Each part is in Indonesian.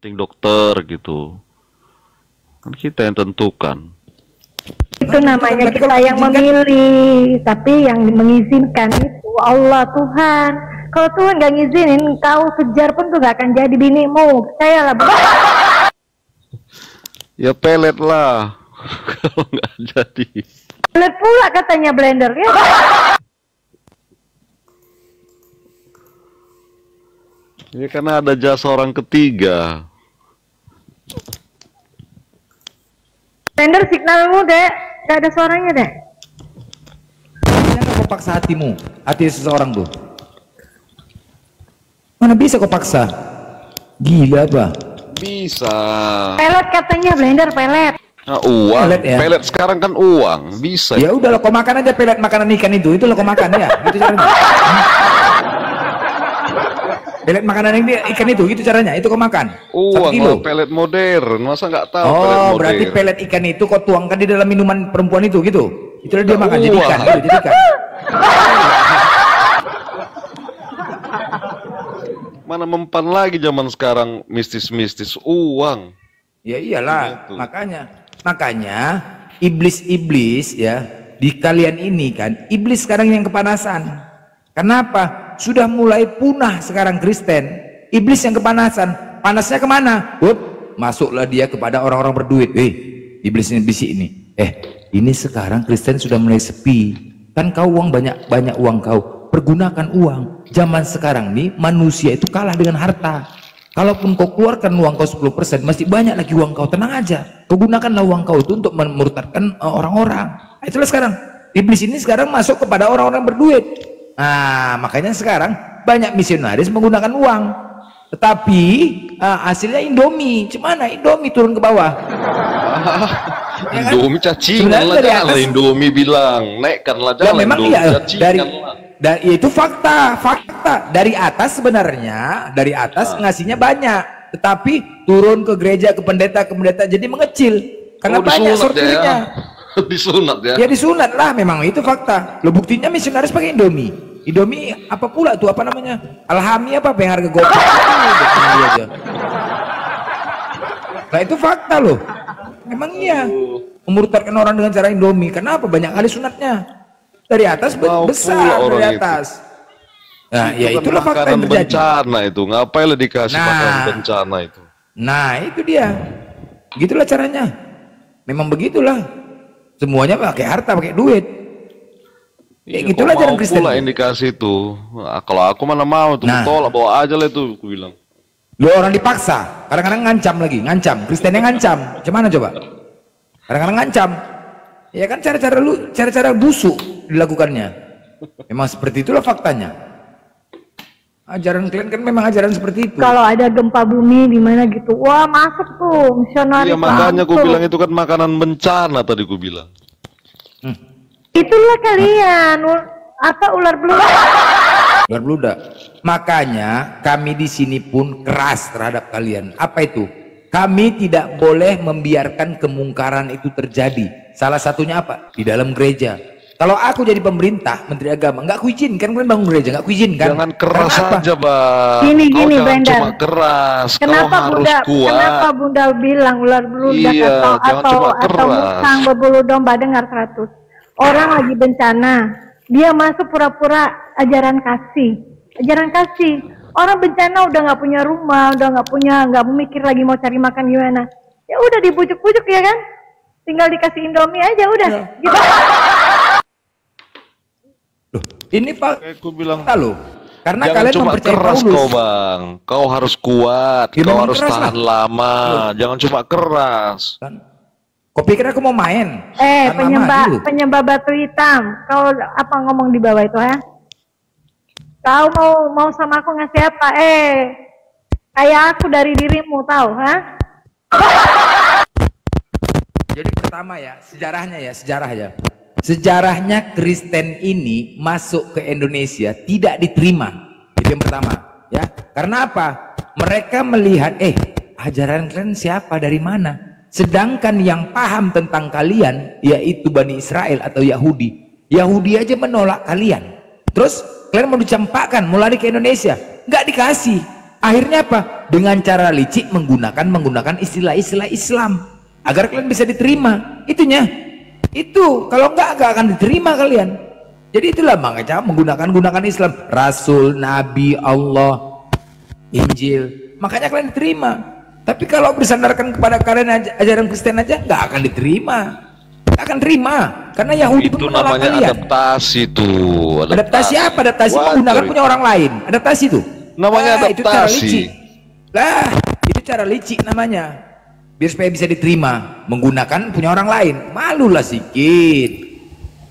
penting dokter gitu. Kan kita yang tentukan. Itu namanya kita yang memilih, tapi yang mengizinkan itu Allah Tuhan. Kalau Tuhan nggak ngizinin, kau kejar pun tuh nggak akan jadi binimu. Percayalah. Ya pelet lah. Kalau nggak jadi. Pelet pula katanya blender ya. Ya karena ada jasa orang ketiga. Blender signalmu dek, nggak ada suaranya dek. Jangan kau paksa hatimu, hati seseorang tuh. Mana bisa kau paksa? Gila apa? Bisa. Pelet katanya blender pelet. Nah, uang. Pelet ya? Pelet sekarang kan uang. Bisa. Ya udah, kau makan aja pelet makanan ikan itu lo kau makan ya. Itu caranya. Pelet makanan ini ikan itu caranya. Itu kau makan. Uang 1 kilo. lah, pelet modern. Masa nggak tahu pelet Oh, modern? berarti pelet ikan itu kau tuangkan di dalam minuman perempuan itu gitu. Itulah dia makan jadi ikan. Gitu, jadi ikan. Mana mempan lagi zaman sekarang mistis-mistis uang. Ya iyalah, Gitu. makanya iblis-iblis ya di kalian ini kan, iblis sekarang yang kepanasan. Kenapa? Sudah mulai punah sekarang Kristen. Iblis yang kepanasan. Panasnya kemana? Masuklah dia kepada orang-orang berduit. Iblis ini bisi ini. Ini sekarang Kristen sudah mulai sepi. Kan kau uang banyak uang kau. Pergunakan uang. Zaman sekarang nih manusia itu kalah dengan harta. Kalaupun kau keluarkan uang kau 10%, masih banyak lagi uang kau. Tenang aja. Kau gunakanlah uang kau itu untuk memurtadkan orang-orang. Itulah sekarang. Iblis ini sekarang masuk kepada orang-orang berduit. Nah, makanya sekarang banyak misionaris menggunakan uang. Tetapi hasilnya Indomie. Cemana Indomie turun ke bawah. Ya kan? Indomie cacingan lah, dari jangan atas. Indomie bilang naikkanlah Ya jalan. memang Indomie iya cacingan lah. itu fakta dari atas sebenarnya ngasihnya banyak, tetapi turun ke gereja ke pendeta jadi mengecil karena banyak sortirnya. Disunat ya. Ya disunat lah, memang itu fakta. Lo buktinya misionaris pakai Indomie apa pula tuh, apa namanya, Alhami apa yang harga gopek. Nah itu fakta loh, memang iya memurtadkan orang dengan cara Indomie. Kenapa? Banyak kali sunatnya dari atas besar dari atas. Nah ya itulah fakta yang terjadi. Bencana itu ngapain lah dikasih makanan bencana itu. Nah itu dia, gitulah caranya. Memang begitulah, semuanya pakai harta, pakai duit. Ya gitulah jalan Kristen. Pula indikasi itu. Nah, kalau aku mana mau tuh, tolak bawa aja lah itu, aku bilang. Lo orang dipaksa, kadang-kadang ngancam lagi, Kristennya ngancam. Gimana coba? Kadang-kadang ngancam. Ya kan cara-cara busuk dilakukannya. Memang seperti itulah faktanya. Ajaran kalian kan memang ajaran seperti itu. Kalau ada gempa bumi di mana gitu, wah masuk tuh misionaris. Iya makanya aku bilang itu kan makanan bencana tadi aku bilang. Itulah kalian ular beludak. Ular beludak. Makanya kami di sini pun keras terhadap kalian. Apa itu? Kami tidak boleh membiarkan kemungkaran itu terjadi. Salah satunya apa? Di dalam gereja. Kalau aku jadi pemerintah, menteri agama, nggak kuizinkan kalian bangun gereja, nggak kuizinkan. Jangan keras aja, Bang. Gini, jangan Brandon. cuma keras. Kenapa kau harus kuat. Kenapa Bunda bilang ular beludak Iya, atau musang berbulu domba? Dengar 100. Orang lagi bencana, dia masuk pura-pura ajaran kasih. Orang bencana udah nggak punya rumah, nggak memikir lagi mau cari makan gimana. Ya udah dibujuk-bujuk ya kan, tinggal dikasih Indomie aja udah. Ya. Gitu. Loh, ini Pak, aku bilang loh. Karena jangan kalian cuma mempercayai keras Paulus. kau, Bang. Kau harus kuat, Ya, kau harus keras tahan lah. lama. Jangan cuma keras. Kan? Kau pikir aku mau main? Penyembah batu hitam. Kau apa ngomong di bawah itu ya? Kau mau sama aku ngasih apa? Kayak aku dari dirimu, tahu, ha? Jadi pertama ya, sejarah. Sejarahnya Kristen ini masuk ke Indonesia tidak diterima. Itu yang pertama, ya. Karena apa? Mereka melihat, ajaran kalian siapa, dari mana? Sedangkan yang paham tentang kalian yaitu Bani Israel atau Yahudi. Yahudi aja menolak kalian. Terus kalian mau dicampakkan, mau lari ke Indonesia, nggak dikasih. Akhirnya apa? Dengan cara licik menggunakan istilah-istilah Islam agar kalian bisa diterima. Itunya. Itu kalau enggak akan diterima kalian. Jadi itulah makanya menggunakan Islam, Rasul, Nabi, Allah, Injil. Makanya kalian diterima. Tapi kalau bersandarkan kepada kalian ajaran Kristen aja nggak akan diterima. Nggak akan terima. Karena Yahudi Itu pun menolak namanya kalian. adaptasi tuh. Adaptasi apa? Adaptasi Wajar menggunakan itu. punya orang lain. Adaptasi tuh. Namanya Itu cara adaptasi. licik. Lah, itu cara licik namanya. Biar supaya bisa diterima, menggunakan punya orang lain. Malulah sedikit.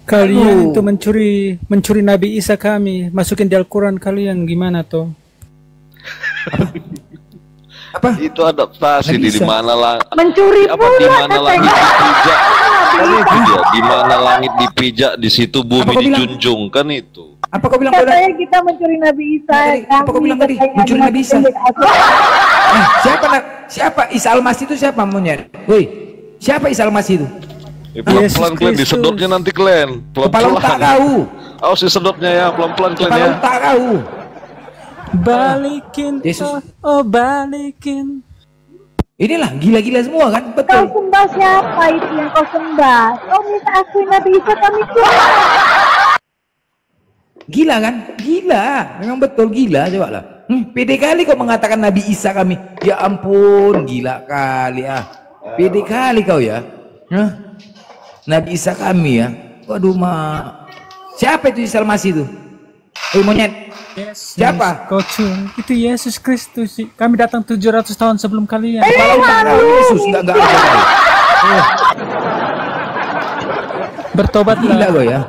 Kalian itu mencuri Nabi Isa kami, masukin di Al-Quran kalian gimana toh? Apa? Itu adaptasi Nabi di Isa. mana lah. Mencuri Apa pula di mana langit katanya. dipijak? Kan itu dia. Di mana langit dipijak, di situ bumi Apa kau bilang? dijunjung, kan itu. Apa kau bilang Katanya kita mencuri Nabi Isa. Apa kau bilang tadi? Mencuri Nabi Isa? Siapa Isa Al-Masih itu siapa monyet? Woi, siapa Isa Al-Masih itu? Yesus Pelan-pelan kalian Kristus. disedotnya nanti kalian. Kepala otak Pelan-pelan. kau. Awas disedotnya ya, pelan-pelan kalian Kepala ya. otak kau. Balikin, Yesus. oh balikin. Inilah gila-gila semua kan? Kau Betul. sembah siapa itu yang kau sembah? Kau minta akuin Nabi Isa kami kurang. Gila kan? Gila. Memang betul gila, coba lah. Pede kali kau mengatakan Nabi Isa kami. Ya ampun, gila kali ah. Pede kali kau ya. Hah? Nabi Isa kami ya. Waduh mak. Siapa itu Isa Al-Masih itu? Monyet. Yes, Siapa? Kau curi. Itu Yesus Kristus. Kami datang 700 tahun sebelum kalian. Kepala otak kau Yesus enggak ada kau. Gila Bertobatlah. kau ya.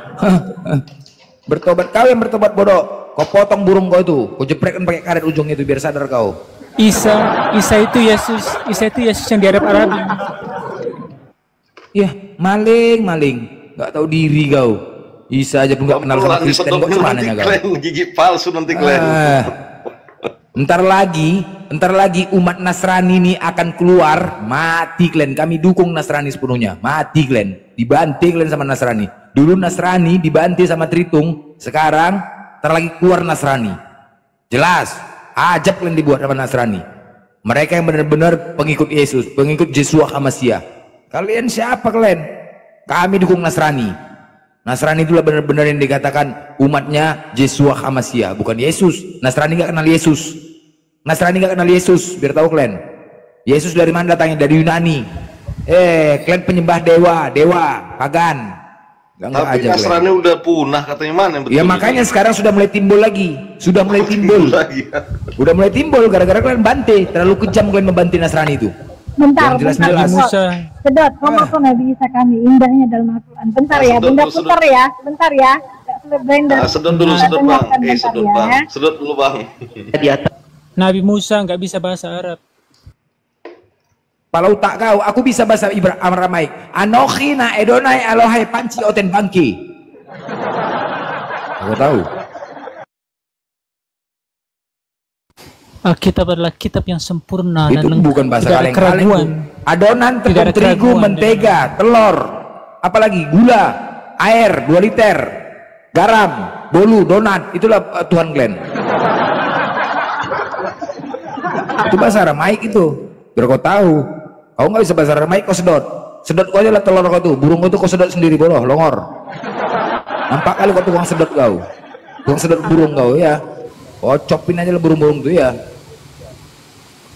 Bertobat kau yang bertobat bodoh. Kau potong burung kau itu. Kau jepretkan pakai karet ujungnya itu biar sadar kau. Isa itu Yesus. Isa itu Yesus yang di Arab Arabi. Ya, maling. Enggak tahu diri kau. Isa aja pun enggak kenal sama Kristen kok gimana nya kau? Gigi palsu nanti kalian. Ntar lagi umat Nasrani ini akan keluar, mati kalian. Kami dukung Nasrani sepenuhnya, mati kalian, dibanting kalian sama Nasrani. Dulu Nasrani dibanting sama Tritung, sekarang ntar lagi keluar Nasrani. Jelas, ajab kalian dibuat sama Nasrani. Mereka yang benar-benar pengikut Yesus, pengikut Yeshua HaMashiach. Kalian siapa kalian? Kami dukung Nasrani. Nasrani itulah benar-benar yang dikatakan umatnya Yeshua HaMashiach, bukan Yesus. Nasrani nggak kenal Yesus. Nasrani nggak kenal Yesus, biar tahu kalian. Yesus dari mana datangnya? Dari Yunani. Kalian penyembah dewa, pagan. Nggak Tapi aja Nasrani kalian. udah punah katanya, mana yang betul? Ya makanya sekarang sudah mulai timbul lagi. Sudah mulai timbul. lagi. Udah mulai timbul gara-gara kalian bantai. Terlalu kejam kalian membantai Nasrani itu. Bentar, Yang bentar. jelas-jelas. Musa. Sedot, ngomong ke Nabi Isa kami, indahnya dalam Al-Quran. Bentar ya, Sedot benda dulu, sedot. putar ya, bentar ya. Blender. Sedot dulu, sedot bang. Bentar Sedot ya. bang. Sedot dulu bang. Nabi Musa nggak bisa bahasa Arab. Kalau tak kau, aku bisa bahasa Aramaic. Anochi na Edonai Alohai Panci Oten Bangki. Aku tahu. Alkitab adalah kitab yang sempurna Itu dan lengkap. bukan bahasa Tidak ada kaleng-kaleng. keraguan. Adonan Tidak tepung ada terigu, keraguan mentega, telur, apalagi gula, air 2 liter, garam, bolu, donat. Itulah Tuhan kalian. Itu bahasa Aramaik itu. Biar kau tahu. Kau nggak bisa bahasa Aramaik, kau sedot. Sedot kau aja lah telur kau tuh. Burung kau tuh kau sedot sendiri, boloh, longor. Nampak kali kau tukang sedot kau. Tukang sedot burung kau ya. Kau copin aja lah burung-burung tuh ya.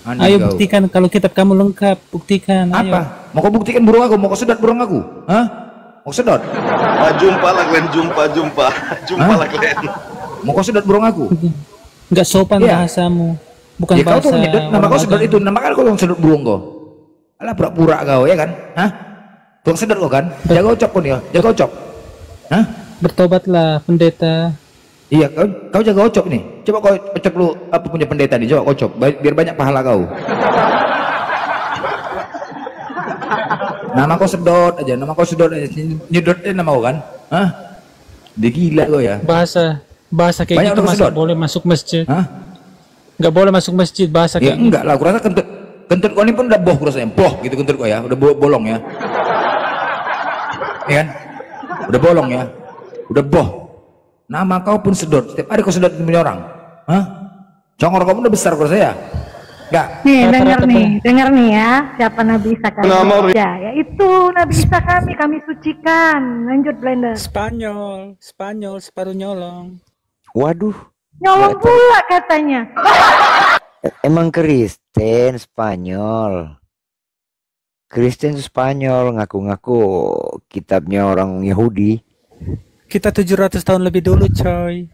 Aneh Ayo kau. buktikan kalau kitab kamu lengkap. Buktikan. Ayo. Apa? Mau kau buktikan burung aku? Mau kau sedot burung aku? Hah? Mau sedot? Jumpa lah kalian, jumpa lah kalian. Mau kau sedot burung aku? Nggak sopan Iya. bahasamu. Bukan Ya kau bahasa tuh menyedot, nama orang kau sedot agama. itu, nama kan kau yang sedot burung kau. Alah pura-pura kau ya kan? Hah? Tukang sedot kau kan? Jaga ucap pun ya, jaga ucap. Hah? Bertobatlah pendeta. Iya, kau jaga ucap nih. Coba kau ucap lu apa punya pendeta nih, coba kau ucap biar banyak pahala kau. Nama kau sedot aja, nyedotnya nama kau kan? Hah? Dia gila kau ya. Bahasa kayak Banyak gitu orang masa sedot. boleh masuk masjid. Hah? Nggak boleh masuk masjid bahasa Ya kayak gitu. enggak lah, kurasa kentut kau ini pun udah boh kurasanya, boh gitu kentut kau ya, udah bolong ya. Iya kan? Udah bolong ya. Udah boh. Nama kau pun sedot, setiap hari kau sedot punya orang. Hah? Congor kamu udah besar kalau saya. Enggak. Nih, dengar nih ya, siapa Nabi Isa kami? Ya, itu Nabi Isa kami sucikan. Lanjut Blender. Spanyol, separuh nyolong. Waduh. Nyolong pula katanya. Emang Kristen Spanyol. Kristen Spanyol ngaku-ngaku kitabnya orang Yahudi. Kita 700 tahun lebih dulu, coy.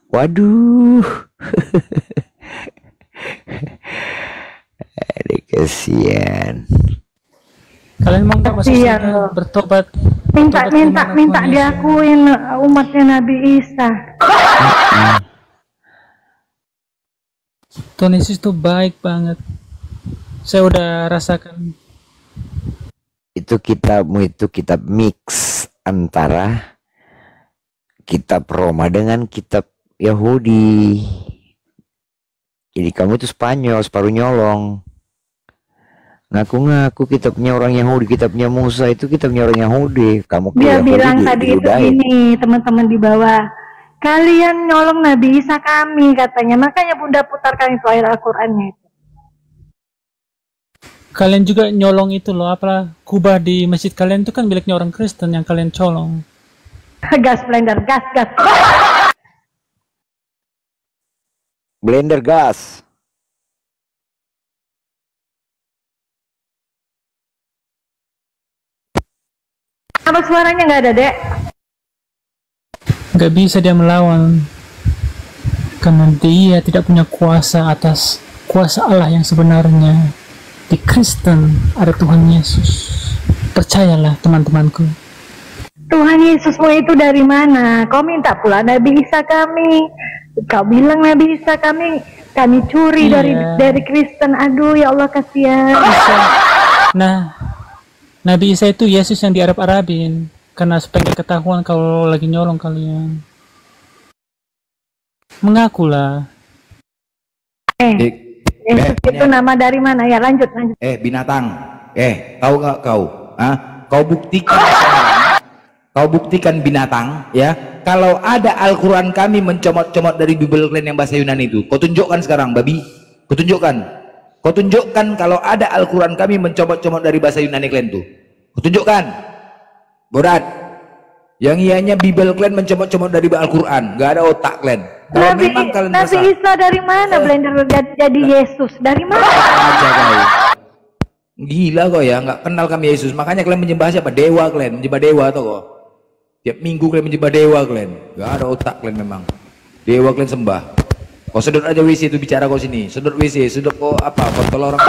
Waduh. Aduh, kasihan. Kalian mau nggak masuk Kasihan surga? loh. Bertobat. Minta Tuhan Yesus. diakuin umatnya Nabi Isa. Tuhan Yesus tuh baik banget. Saya udah rasakan. Itu kitabmu itu kitab mix antara kitab Roma dengan kitab Yahudi. Jadi kamu itu Spanyol, separuh nyolong. Ngaku-ngaku kitabnya orang Yahudi, kitabnya Musa itu kitabnya orang Yahudi. Kamu Dia Yahudi bilang tadi itu gini, teman-teman di bawah. Kalian nyolong Nabi Isa kami katanya. Makanya Bunda putarkan itu ayat Al-Qur'annya itu. Kalian juga nyolong itu loh, apalah kubah di masjid kalian itu kan miliknya orang Kristen yang kalian colong. Gas Blender, gas. Blender gas. Apa suaranya nggak ada, Dek? Gak bisa dia melawan karena dia tidak punya kuasa atas kuasa Allah yang sebenarnya. Di Kristen ada Tuhan Yesus. Percayalah teman-temanku. Tuhan Yesusmu itu dari mana? Kau minta pula Nabi Isa kami. Kau bilang Nabi Isa kami curi dari Kristen. Aduh ya Allah, kasihan. Nah, Nabi Isa itu Yesus yang diarab-arabin karena supaya nggak ketahuan kalau lagi nyolong kalian. Mengakulah. Yesus itu nama dari mana? Ya lanjut. Binatang. Tahu nggak kau? Kau buktikan sekarang. Kau buktikan binatang, ya. Kalau ada Al-Quran kami mencomot-comot dari Bible kalian yang bahasa Yunani itu, kau tunjukkan sekarang, babi. Kau tunjukkan kalau ada Al-Quran kami mencomot-comot dari bahasa Yunani kalian tuh. Kau tunjukkan. Borat. Yang ianya Bible kalian mencomot-comot dari Al-Quran, nggak ada otak kalian. Kalau memang kalian Nabi Isa dari mana? Blender jadi Yesus dari mana? Aja kau. Gila kau ya, nggak kenal kami Yesus. Makanya kalian menyembah siapa? Dewa kalian, menyembah dewa atau kok? Tiap minggu kalian menyembah dewa kalian. Nggak ada otak kalian memang. Dewa kalian sembah. Kau sedot aja WC itu bicara kau sini. Sedot WC, sedot kau apa? Kontol orang.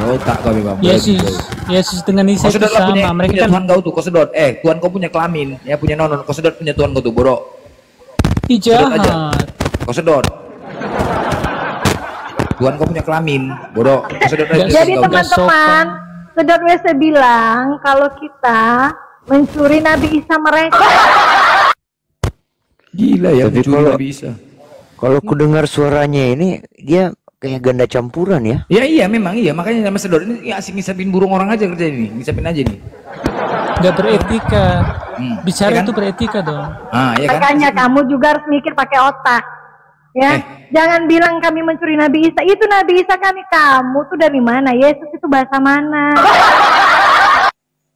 Otak kau memang. Yesus dengan Isa itu sama. Mereka kan Tuhan kau tuh, kau sedot. Tuhan kau punya kelamin, ya punya nonon. Kau sedot punya Tuhan kau tuh, borok. Jahat. Kau sedot. Tuhan kau punya kelamin, bodoh. Kau sedot aja. Jadi teman-teman, sedot WC bilang kalau kita mencuri Nabi Isa mereka. Gila ya, mencuri Nabi Isa. Kalau ku dengar suaranya ini dia kayak ganda campuran ya. Iya memang iya, makanya nama sedot ini ya, asik ngisapin burung orang aja kerja ini, ngisapin aja nih. Gak beretika. Bicara ya kan? Itu beretika dong. Ya kan? Makanya kamu juga harus mikir pakai otak. Ya, jangan bilang kami mencuri Nabi Isa. Itu Nabi Isa kami. Kamu tuh dari mana? Yesus itu bahasa mana?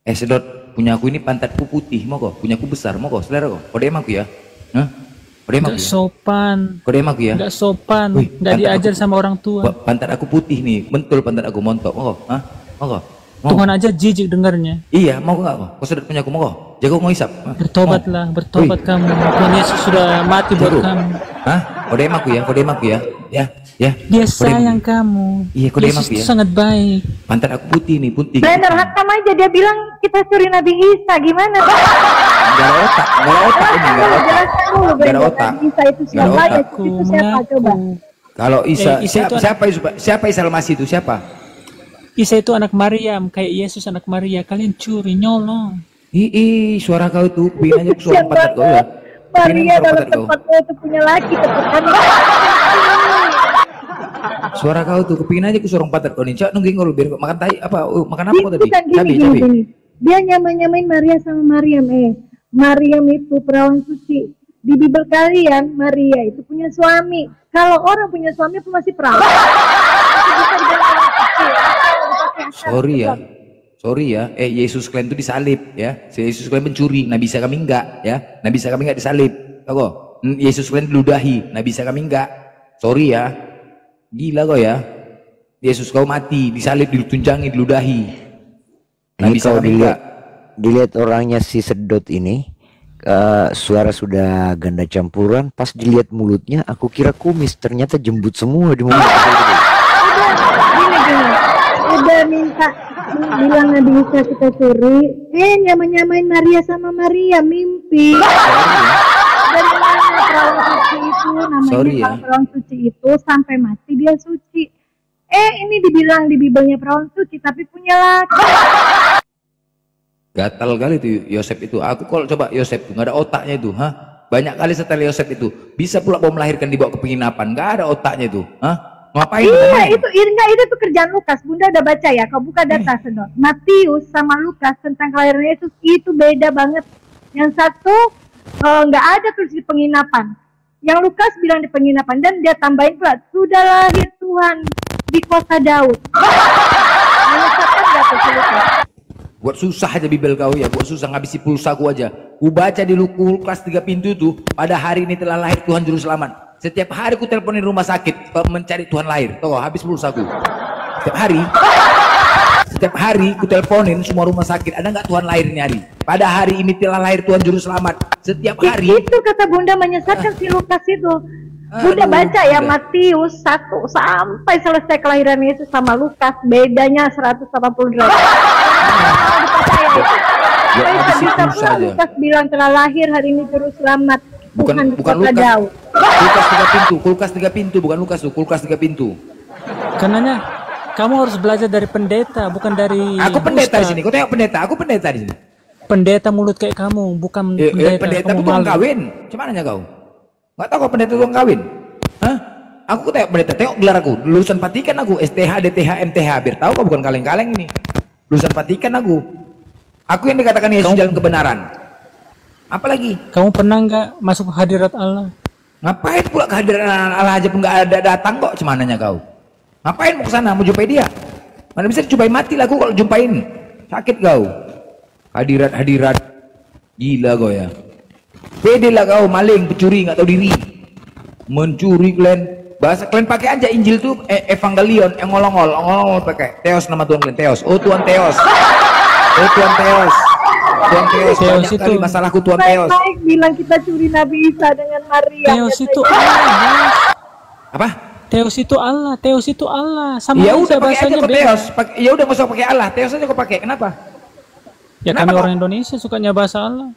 Sedot, punya aku ini pantatku putih, mau kok? Punya aku besar, mau kok? Selera kok? Kode emang aku ya? Gak sopan. Kode emang aku ya? Gak sopan. Gak diajar sama orang tua. Pantat aku putih nih, bentul pantat aku montok, mau kok? Mau kok? Tuhan aja jijik dengarnya. Iya, mau nggak kok? Kau sedot punya aku mau kok? Jago mau hisap. Bertobatlah, bertobat kamu. Tuhan Yesus sudah mati buat kamu. Kode emang aku ya? Ya. Dia sayang kamu. Iya, kode emang Yesus aku ya? sangat baik. Pantat aku putih nih, putih. Blender hakam aja dia bilang kita curi Nabi Isa. Gimana? Gak ada otak ini, gak ada otak. Gak ada otak. Isa itu siapa? Itu siapa coba? Kalau Isa, siapa Isa Al-Masih itu? Siapa? Isa itu anak Maryam, kayak Yesus anak Maria. Kalian curi, nyolong. Suara kau itu, pingin aja suara pantat kau ya. Maria dalam tempatnya itu punya laki tepukan. Suara kau tuh, kepingin aja ke suara pantat kau nih. Cak nungging kau biar makan tai apa? Makan apa kau tadi? Cabai. Dia nyamain Maria sama Maryam. Maryam itu perawan suci. Di Bible kalian, Maria itu punya suami. Kalau orang punya suami pun masih perawan. Sorry ya, Yesus kalian itu disalib ya. Yesus kalian mencuri, Nabi Isa kami enggak ya. Nabi Isa kami enggak disalib. Tahu kok? Yesus kalian diludahi, Nabi Isa kami enggak. Sorry ya. Gila kok ya. Yesus kau mati, disalib, ditunjangi, diludahi. Nabi Isa kami enggak. Dilihat orangnya si sedot ini, suara sudah ganda campuran. Pas dilihat mulutnya, aku kira kumis, ternyata jembut semua di mulut. Gini. Udah minta bilang Nabi Isa kita curi, nyamain Maria sama Maria, mimpi. Dari mana perawan suci itu namanya? Perawan suci itu sampai mati dia suci. Ini dibilang di Bibelnya perawan suci tapi punya laki. Gatal kali itu Yosef itu. Aku kalau coba Yosef tuh nggak ada otaknya itu, banyak kali setelah Yosef itu bisa pula mau melahirkan dibawa ke penginapan, nggak ada otaknya itu, ngapain? Iya, itu tuh kerjaan Lukas. Bunda udah baca ya, kau buka data sedot. Matius sama Lukas tentang kelahiran Yesus itu beda banget. Yang satu nggak ada tulis di penginapan. Yang Lukas bilang di penginapan, dan dia tambahin pula sudah lahir Tuhan di kota Daud. Menyesatkan nggak tuh si Lukas? Buat susah aja Bibel kau ya, buat susah ngabisi pulsaku aja. Ku baca di Lukas 3 pintu tuh, pada hari ini telah lahir Tuhan Juru Selamat. Setiap hari ku teleponin rumah sakit mencari Tuhan lahir. Tuh habis pulsaku. Setiap hari ku teleponin semua rumah sakit, ada nggak Tuhan lahir ini hari? Pada hari ini telah lahir Tuhan Juru Selamat. Setiap hari. Itu kata Bunda menyesatkan si Lukas itu. Bunda baca ya Matius 1 sampai selesai kelahiran Yesus sama Lukas, bedanya 180 derajat. Bisa pula Lukas bilang telah lahir hari ini Juru Selamat. Bukan Lukas. Kulkas 3 pintu, bukan Lukas tuh, Kulkas 3 pintu. Karenanya kamu harus belajar dari pendeta, bukan dari Aku pendeta di sini. Kau tengok pendeta, aku pendeta di sini. Pendeta mulut kayak kamu, bukan pendeta. Pendeta itu tukang kawin. Cuman aja kau. Nggak tahu kau pendeta tukang kawin? Aku tengok pendeta, tengok gelar aku. Lulusan Vatikan aku, STH, DTH, MTH. Biar tahu kau bukan kaleng-kaleng ini. Lulusan Vatikan aku. Aku yang dikatakan Yesus jalan kebenaran. Apalagi? Kamu pernah nggak masuk hadirat Allah? Ngapain pula kehadiran Allah aja pun nggak ada datang kok? Cumananya kau. Ngapain mau kesana mau jumpai dia? Mana bisa dicobain, mati lah aku kalau jumpain. Sakit kau. Hadirat. Gila kau ya. Pede lah kau, maling, pencuri, nggak tahu diri. Mencuri kalian. Bahasa kalian pakai aja Injil tuh Evangelion, ngolong-ngol pakai. Theos nama Tuhan kalian, Theos. Oh Tuhan Theos. Tuhan Theos. Tuhan Theos, banyak kali masalahku Tuhan Theos. Baik bilang kita curi Nabi Isa dengan Maria. Theos itu Allah. Apa? Theos itu Allah. Sama ya udah pakai aja bahasanya kok Theos. Ya udah nggak usah pakai Allah. Theos aja kok pakai. Kenapa? Ya kami orang Indonesia sukanya bahasa Allah.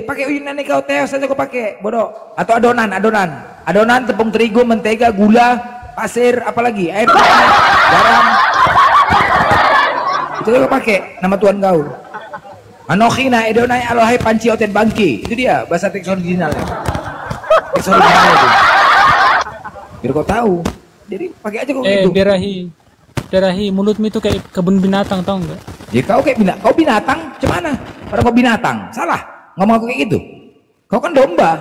Pakai Yunani kau, Theos aja kau pakai, bodoh. Atau adonan. Adonan tepung terigu, mentega, gula, pasir, apalagi air, garam. Itu kau pakai nama Tuhan kau. Anokhina edonai alohai panci oten bangki. Itu dia bahasa teks originalnya. Teks originalnya itu. Biar kau tahu. Jadi pakai aja kok gitu. Birahi, mulutmu itu kayak kebun binatang, tau enggak? Ya kau kayak binatang. Kau binatang, gimana? Orang kau binatang, salah. Ngomong aku kayak gitu. Kau kan domba.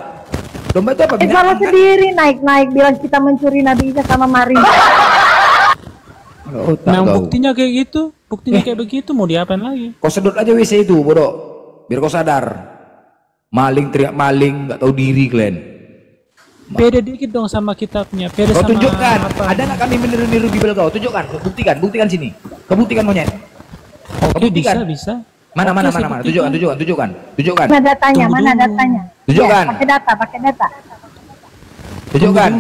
Domba itu apa? Binatang, salah kan? sendiri naik bilang kita mencuri Nabi Isa sama Maria. Buktinya kayak gitu. Buktinya kayak begitu, mau diapain lagi? Kau sedot aja WC itu, bodoh. Biar kau sadar. Maling teriak maling, nggak tahu diri kalian. Pede dikit dong sama kitabnya. Pede Kau sama tunjukkan. apa? Ada nggak kami meniru-niru Bibel kau? Tunjukkan. Buktikan sini. Kau buktikan monyet. Oke, bisa. Mana. Tunjukkan. Mana datanya? Tunjukkan. Ya, pakai data. Tunjukkan.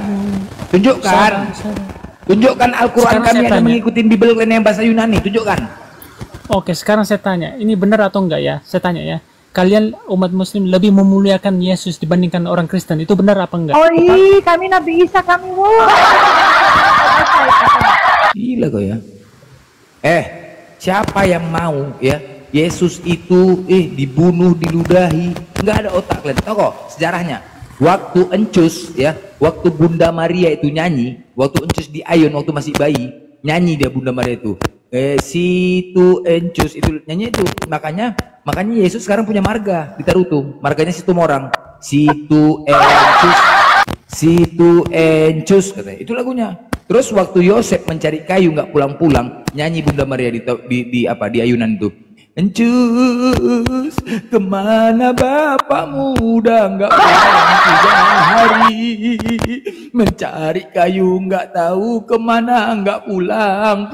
Tunjukkan Al-Quran Sekarang kami saya ada tanya. mengikuti Bibel kalian yang bahasa Yunani. Tunjukkan. Oke, sekarang saya tanya, ini benar atau enggak ya? Saya tanya ya. Kalian umat muslim lebih memuliakan Yesus dibandingkan orang Kristen. Itu benar apa enggak? Kami Nabi Isa, kami Gila kau ya. Siapa yang mau ya Yesus itu dibunuh, diludahi, nggak ada otak kalian. Tahu kok sejarahnya? Waktu Encus ya, waktu Bunda Maria itu nyanyi, waktu Encus di Ayun waktu masih bayi, nyanyi dia Bunda Maria itu. Situ Encus itu nyanyi itu. Makanya Makanya Yesus sekarang punya marga di Tarutung. Marganya Situ Morang. Situ Encus. Situ Encus katanya. Itu lagunya. Terus waktu Yosef mencari kayu nggak pulang-pulang, nyanyi Bunda Maria di ayunan itu. Encus, kemana bapakmu udah nggak pulang 3 hari, mencari kayu nggak tahu kemana nggak pulang.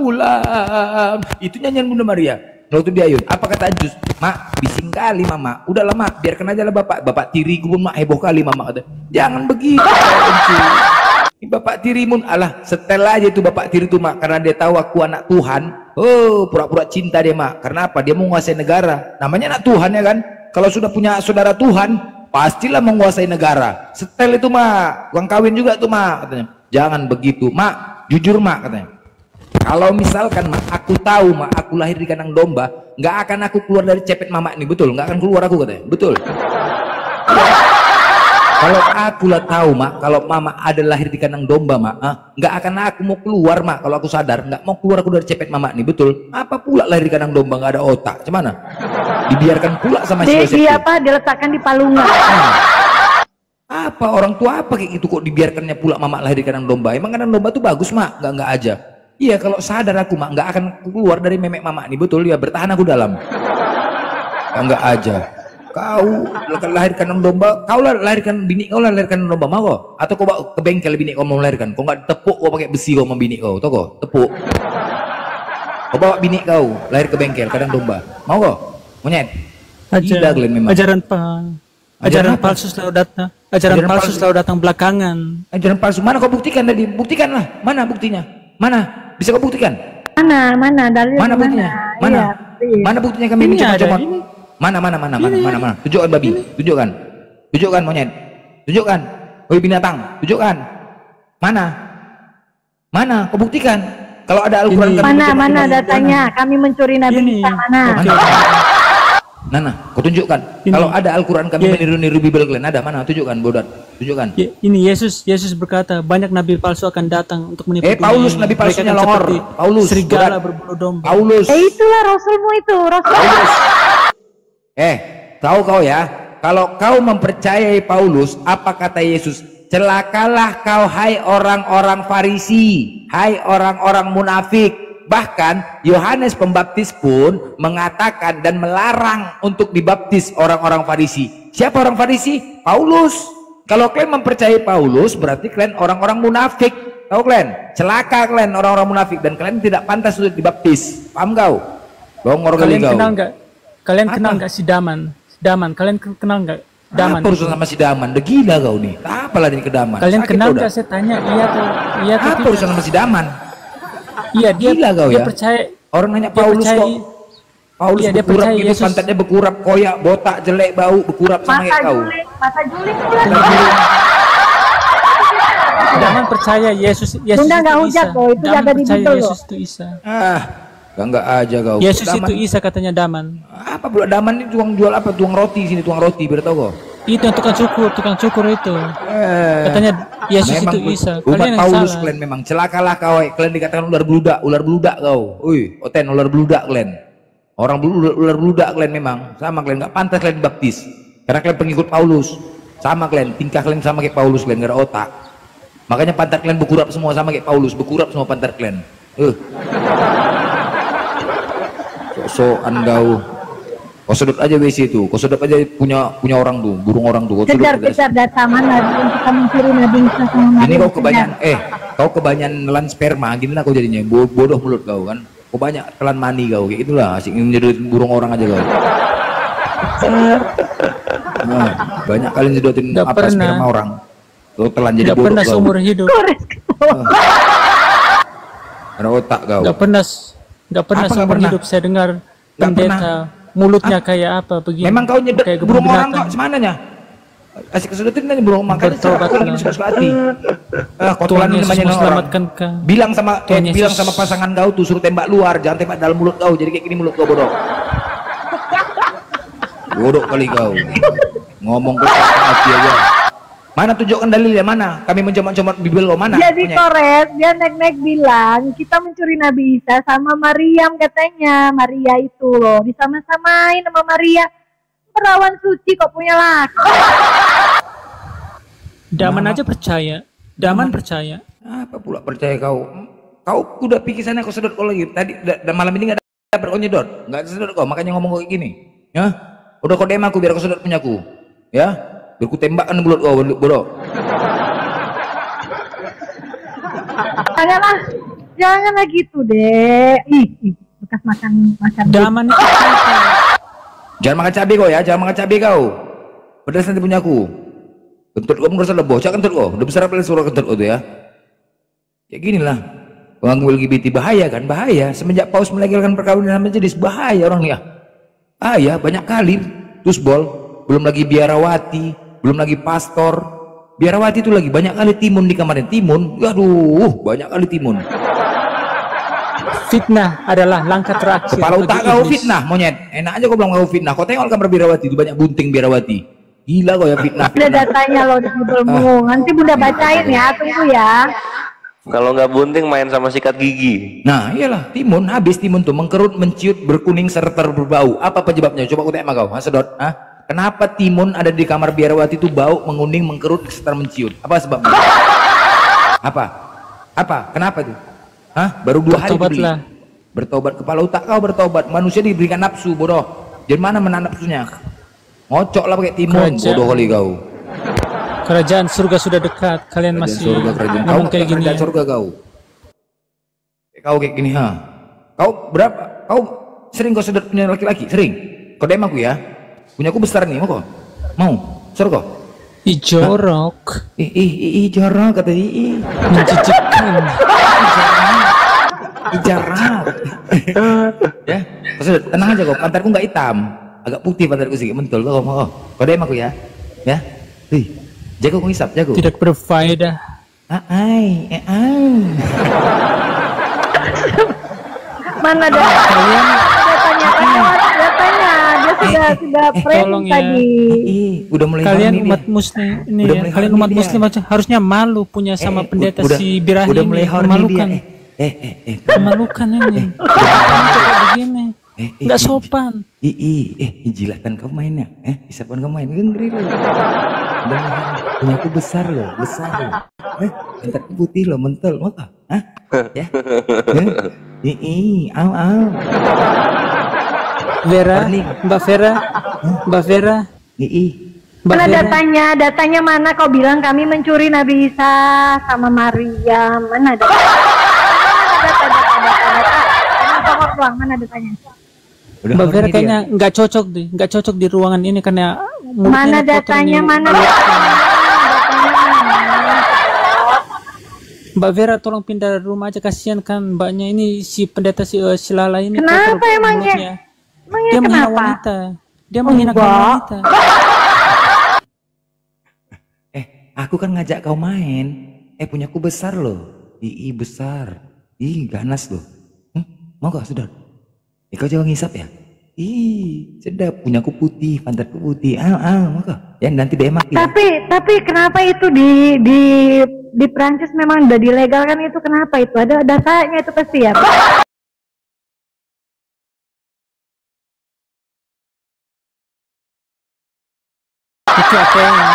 Itu nyanyian Bunda Maria. Waktu di ayun, apa kata Encus? Mak, bising kali mama. Udahlah mak, biarkan aja lah bapak tiriku pun mak heboh kali mama kata. Jangan begitu Encus. Ini bapak tirimun, alah setel aja itu bapak tiri itu mak, karena dia tahu aku anak Tuhan. Oh, pura-pura cinta dia mak. Karena apa? Dia mau menguasai negara. Namanya anak Tuhan ya kan. Kalau sudah punya saudara Tuhan, pastilah menguasai negara. Setel itu mak, uang kawin juga tuh mak katanya. Jangan begitu mak, jujur mak katanya. Kalau misalkan mak, aku tahu mak, aku lahir di kandang domba, nggak akan aku keluar dari cepet mama ini, betul? Nggak akan keluar aku katanya, betul? Kalau aku lah tahu mak, kalau mama ada lahir di kandang domba mak, nggak akan aku mau keluar mak. Kalau aku sadar, nggak mau keluar aku dari cepet mama nih, betul? Apa pula lahir di kandang domba nggak ada otak? Gimana? Dibiarkan pula sama si Yosef. Dia apa? Diletakkan di palungan. Apa orang tua apa kayak gitu kok dibiarkannya pula mama lahir di kandang domba? Emang kandang domba tuh bagus mak? Nggak aja. Iya kalau sadar aku mak, nggak akan keluar dari memek mama nih, betul? Ya bertahan aku dalam. Nggak aja. Kau lahirkan domba, kau lahirkan bini kau lahirkan domba mau kok? Atau kau bawa ke bengkel bini kau mau melahirkan? Kau nggak tepuk kau pakai besi kau sama bini kau, tau kok? Tepuk. Kau bawa bini kau lahir ke bengkel kadang domba, mau kok? Monyet. Gila kalian memang. Ajaran palsu selalu datang. Ajaran palsu selalu datang belakangan. Ajaran palsu mana kau buktikan tadi? Buktikanlah. Mana buktinya? Mana? Bisa kau buktikan? Mana dalil? Mana buktinya? Mana? Iya. Mana buktinya kami mencemar-cemar? Mana? Tunjukkan babi, tunjukkan monyet, tunjukkan, woi binatang, tunjukkan. Mana? Kau buktikan. Kalau ada Al-Quran mana datanya? Kami mencuri Nabi Isa mana? Nana, kau tunjukkan. Kalau ada Al-Quran kami meniru-niru Bible kalian ada mana? Tunjukkan, bodoh. Tunjukkan. Ini Yesus berkata banyak nabi palsu akan datang untuk menipu. Paulus nabi palsunya longor. Paulus serigala berbulu domba. Paulus. Itulah rasulmu itu, rasul. Paulus. Tahu kau ya, kalau kau mempercayai Paulus, apa kata Yesus? Celakalah kau hai orang-orang Farisi, hai orang-orang munafik. Bahkan Yohanes Pembaptis pun mengatakan dan melarang untuk dibaptis orang-orang Farisi. Siapa orang Farisi? Paulus. Kalau kalian mempercayai Paulus, berarti kalian orang-orang munafik. Tahu kalian? Celaka kalian orang-orang munafik dan kalian tidak pantas untuk dibaptis. Paham kau? Bongor kali kau. Kalian kenal nggak si Daman? Kalian kenal nggak Daman? Apa urusan sama si Daman? Udah gila kau nih. Apalah ini ke Daman? Kalian kenal nggak? Saya tanya. Iya tuh. Apa urusan sama si Daman? Iya dia gila kau dia ya. Percaya. Orang nanya Paulus kok. Paulus iya, berkurap gitu, pantatnya berkurap, koyak, botak, jelek, bau, berkurap sama kayak kau. Mata juling pula. Jangan percaya Yesus Bunda nggak hujat kok, itu jaga di Bible loh. Yesus itu Isa. Enggak aja kau. Yesus itu Isa katanya Daman. Apa pula Daman ini tukang jual apa? Tukang roti sini, tukang roti, biar tahu kok. Itu yang tukang cukur itu. Katanya Yesus itu Isa. Umat Kalian yang Paulus salah. kalian memang celakalah kau. Kalian dikatakan ular beludak kau. Oten ular beludak kalian. Orang ular beludak kalian memang. Sama kalian nggak pantas kalian baptis. Karena kalian pengikut Paulus. Sama kalian, tingkah kalian sama kayak Paulus, kalian nggak ada otak. Makanya pantat kalian berkurap semua sama kayak Paulus, berkurap semua pantat kalian. Sosokan kau sedot aja WC itu, kau sedot aja punya orang tuh, burung orang tuh. Kejar data mana untuk kami curi Nabi Isa sama ini kau kebanyakan nelan sperma, gini lah kau jadinya, bodoh mulut kau kan. Kau banyak telan mani kau, kayak itulah, asik menjedotin burung orang aja kau. Banyak kalian jedotin apa sperma orang. Kau telan jadi bodoh kau. Gak pernah seumur hidup. Ada otak kau. Gak pernah seumur hidup saya dengar pendeta mulutnya kayak apa begini. Memang kau nyedot kayak burung orang kok semananya? Asik kesedotin aja burung, makanya kau ini suka hati. Kau telan namanya orang. Bilang sama pasangan kau tuh suruh tembak luar, jangan tembak dalam mulut kau. Jadi kayak gini mulut kau bodoh. Bodoh kali kau. Ngomong ke hati aja. Mana tunjukkan dalilnya, mana? Kami mencomot-comot Bible lo, mana? Jadi Kores, dia naik-naik bilang, kita mencuri Nabi Isa sama Maryam katanya. Maria itu loh, disama-samain sama Maria. Perawan suci kok punya laki. Daman aja percaya. Daman percaya. Apa pula percaya kau? Kau udah pikir sana kau sedot kau lagi. Tadi malam ini nggak dapat kau nyedot, nggak sedot kau, makanya ngomong kayak gini. Ya, udah kau DM aku biar kau sedot punyaku. Ya, biar ku tembakkan mulut kau bodoh. Janganlah gitu deh. Ih, bekas makan Daman itu Jangan makan cabai kau ya, jangan makan cabai kau. Pedas nanti punyaku. Kentut kau merasa leboh, cak kentut kau. Udah besar apa suara kentut kau tuh ya? Ya gini lah. Pengganggu LGBT bahaya kan, bahaya. Semenjak Paus melegalkan perkawinan majelis, bahaya orang ya. Bahaya, banyak kali. Terus belum lagi biarawati, belum lagi pastor. Biarawati itu lagi banyak kali timun di kamarnya. Timun, aduh, banyak kali timun. fitnah adalah langkah terakhir. Kepala otak kau iblis. fitnah, monyet. Enak aja kau bilang kau fitnah. Kau tengok kamar biarawati itu banyak bunting biarawati. Gila kau ya fitnah. Ada datanya loh di Google-mu. Nanti Bunda bacain ya, tunggu ya. Kalau nggak bunting main sama sikat gigi. Nah iyalah, timun, habis timun tuh mengkerut, menciut, berkuning serta berbau. Apa penyebabnya? Coba aku tanya kau, Sedot. Kenapa timun ada di kamar biarawati itu bau, menguning, mengkerut, serta menciut? Apa sebabnya? Apa? Kenapa tuh? Baru 2 hari beli. Bertobat, kepala otak kau bertobat. Manusia diberikan nafsu, bodoh. Jadi mana menahan nafsunya? Ngocok lah pakai timun, bodoh kali kau. Kerajaan surga sudah dekat. Kalian masih kerajaan ngomong kau kayak gini. kerajaan surga kau. Kau kayak gini Kau berapa? Kau sering kau sedot punya laki-laki? Sering? Kau DM aku ya. Punya aku besar nih, mau kau? Mau? Suruh kau? Ih jorok. Jorok kata Menjijikkan. Jarang. Ya, kau sedot, tenang aja kau. Pantatku nggak hitam, agak putih pantatku sedikit, mentul kau mau. Kau DM aku ya. Ya. Jago kau hisap, jago. Tidak berfaedah. Mana datanya? Datanya. Dia sudah tolong ya. tadi. Udah mulai Kalian horny umat dia. muslim ini Udah ya. mulai Kalian horny umat dia. muslim aja harusnya malu punya sama pendeta si Birahi udah mulai ini. horny Memalukan. dia. Memalukan ini. Kamu coba begini. Nggak sopan. Jilatan kau mainnya, isapan kau main, ngeri lo. Udah punya aku besar lo, pantatku putih lo, mentel, mau kah? Ya? Au. Vera, Mbak Vera, Mbak Vera. Mana datanya mana kau bilang kami mencuri Nabi Isa sama Maryam? Mana data? Mana datanya? Mbak Vera kayaknya nggak cocok di ruangan ini karena Mana datanya? Mbak Vera tolong pindah rumah aja, kasihan kan mbaknya ini si pendeta si Lala ini. Kenapa emangnya? Dia menghina wanita. Dia menghina wanita. Aku kan ngajak kau main. Punyaku besar loh. Besar. Ganas loh. Mau kau sudah? Kau jangan ngisap ya? Sedap, punyaku putih, pantatku putih. Mau kau? Ya nanti DM aku ya. Tapi kenapa itu di Prancis memang udah dilegalkan itu, kenapa itu? Ada dasarnya itu pasti ya. Itu ateis.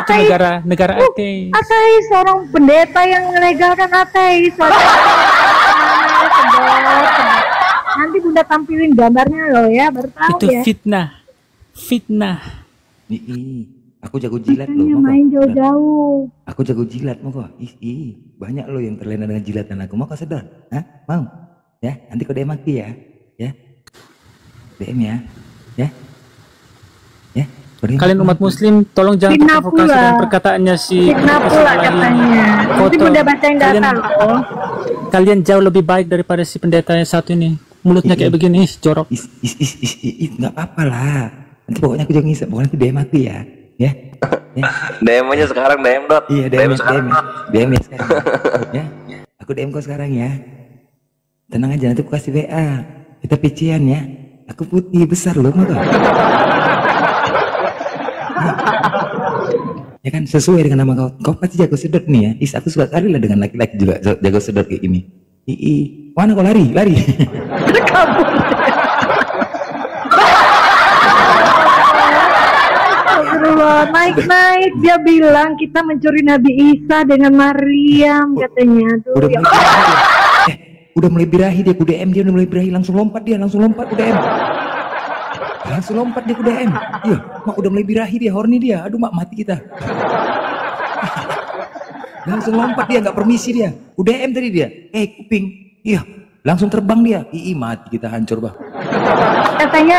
Itu negara ateis. Ateis, seorang pendeta yang melegalkan ateis. Nanti Bunda tampilin gambarnya loh ya, baru tahu Itu ya. Fitnah. Aku jago jilat loh. Katanya main jauh-jauh. Aku jago jilat, mau kok? Banyak loh yang terlena dengan jilatan aku. Mau kau sedot? Mau? Ya, nanti kau DM aku ya. Ya. DM ya. Ya. Kalian umat muslim tolong jangan Fitnah terprovokasi pula. dengan perkataannya si Fitnah pula katanya. Nanti Bunda bacain data loh. Kalian jauh lebih baik daripada si pendeta yang satu ini. Mulutnya kayak begini, jorok. Nggak apa-apa lah. Nanti pokoknya aku jangan ngisap. Pokoknya nanti DM aku ya. Ya. DM aja sekarang, DM dot. Iya, DM sekarang. DM ya sekarang. Ya. Aku DM kau sekarang ya. Tenang aja, nanti aku kasih WA. Kita pician ya. Aku putih besar loh, mau kau? Ya kan sesuai dengan nama kau. Kau pasti jago sedot nih ya. Aku suka kali lah dengan laki-laki juga jago sedot kayak gini. Mana kau lari? Naik dia bilang kita mencuri Nabi Isa dengan Maryam katanya. Tuh, udah mulai birahi dia, ku DM dia udah mulai birahi, langsung lompat ku DM. Iya, mak udah mulai birahi dia, horny dia. Aduh mak, mati kita. Langsung lompat dia, nggak permisi dia. Ku DM tadi dia, kuping. Iya, langsung terbang dia. Mati kita, hancur bah.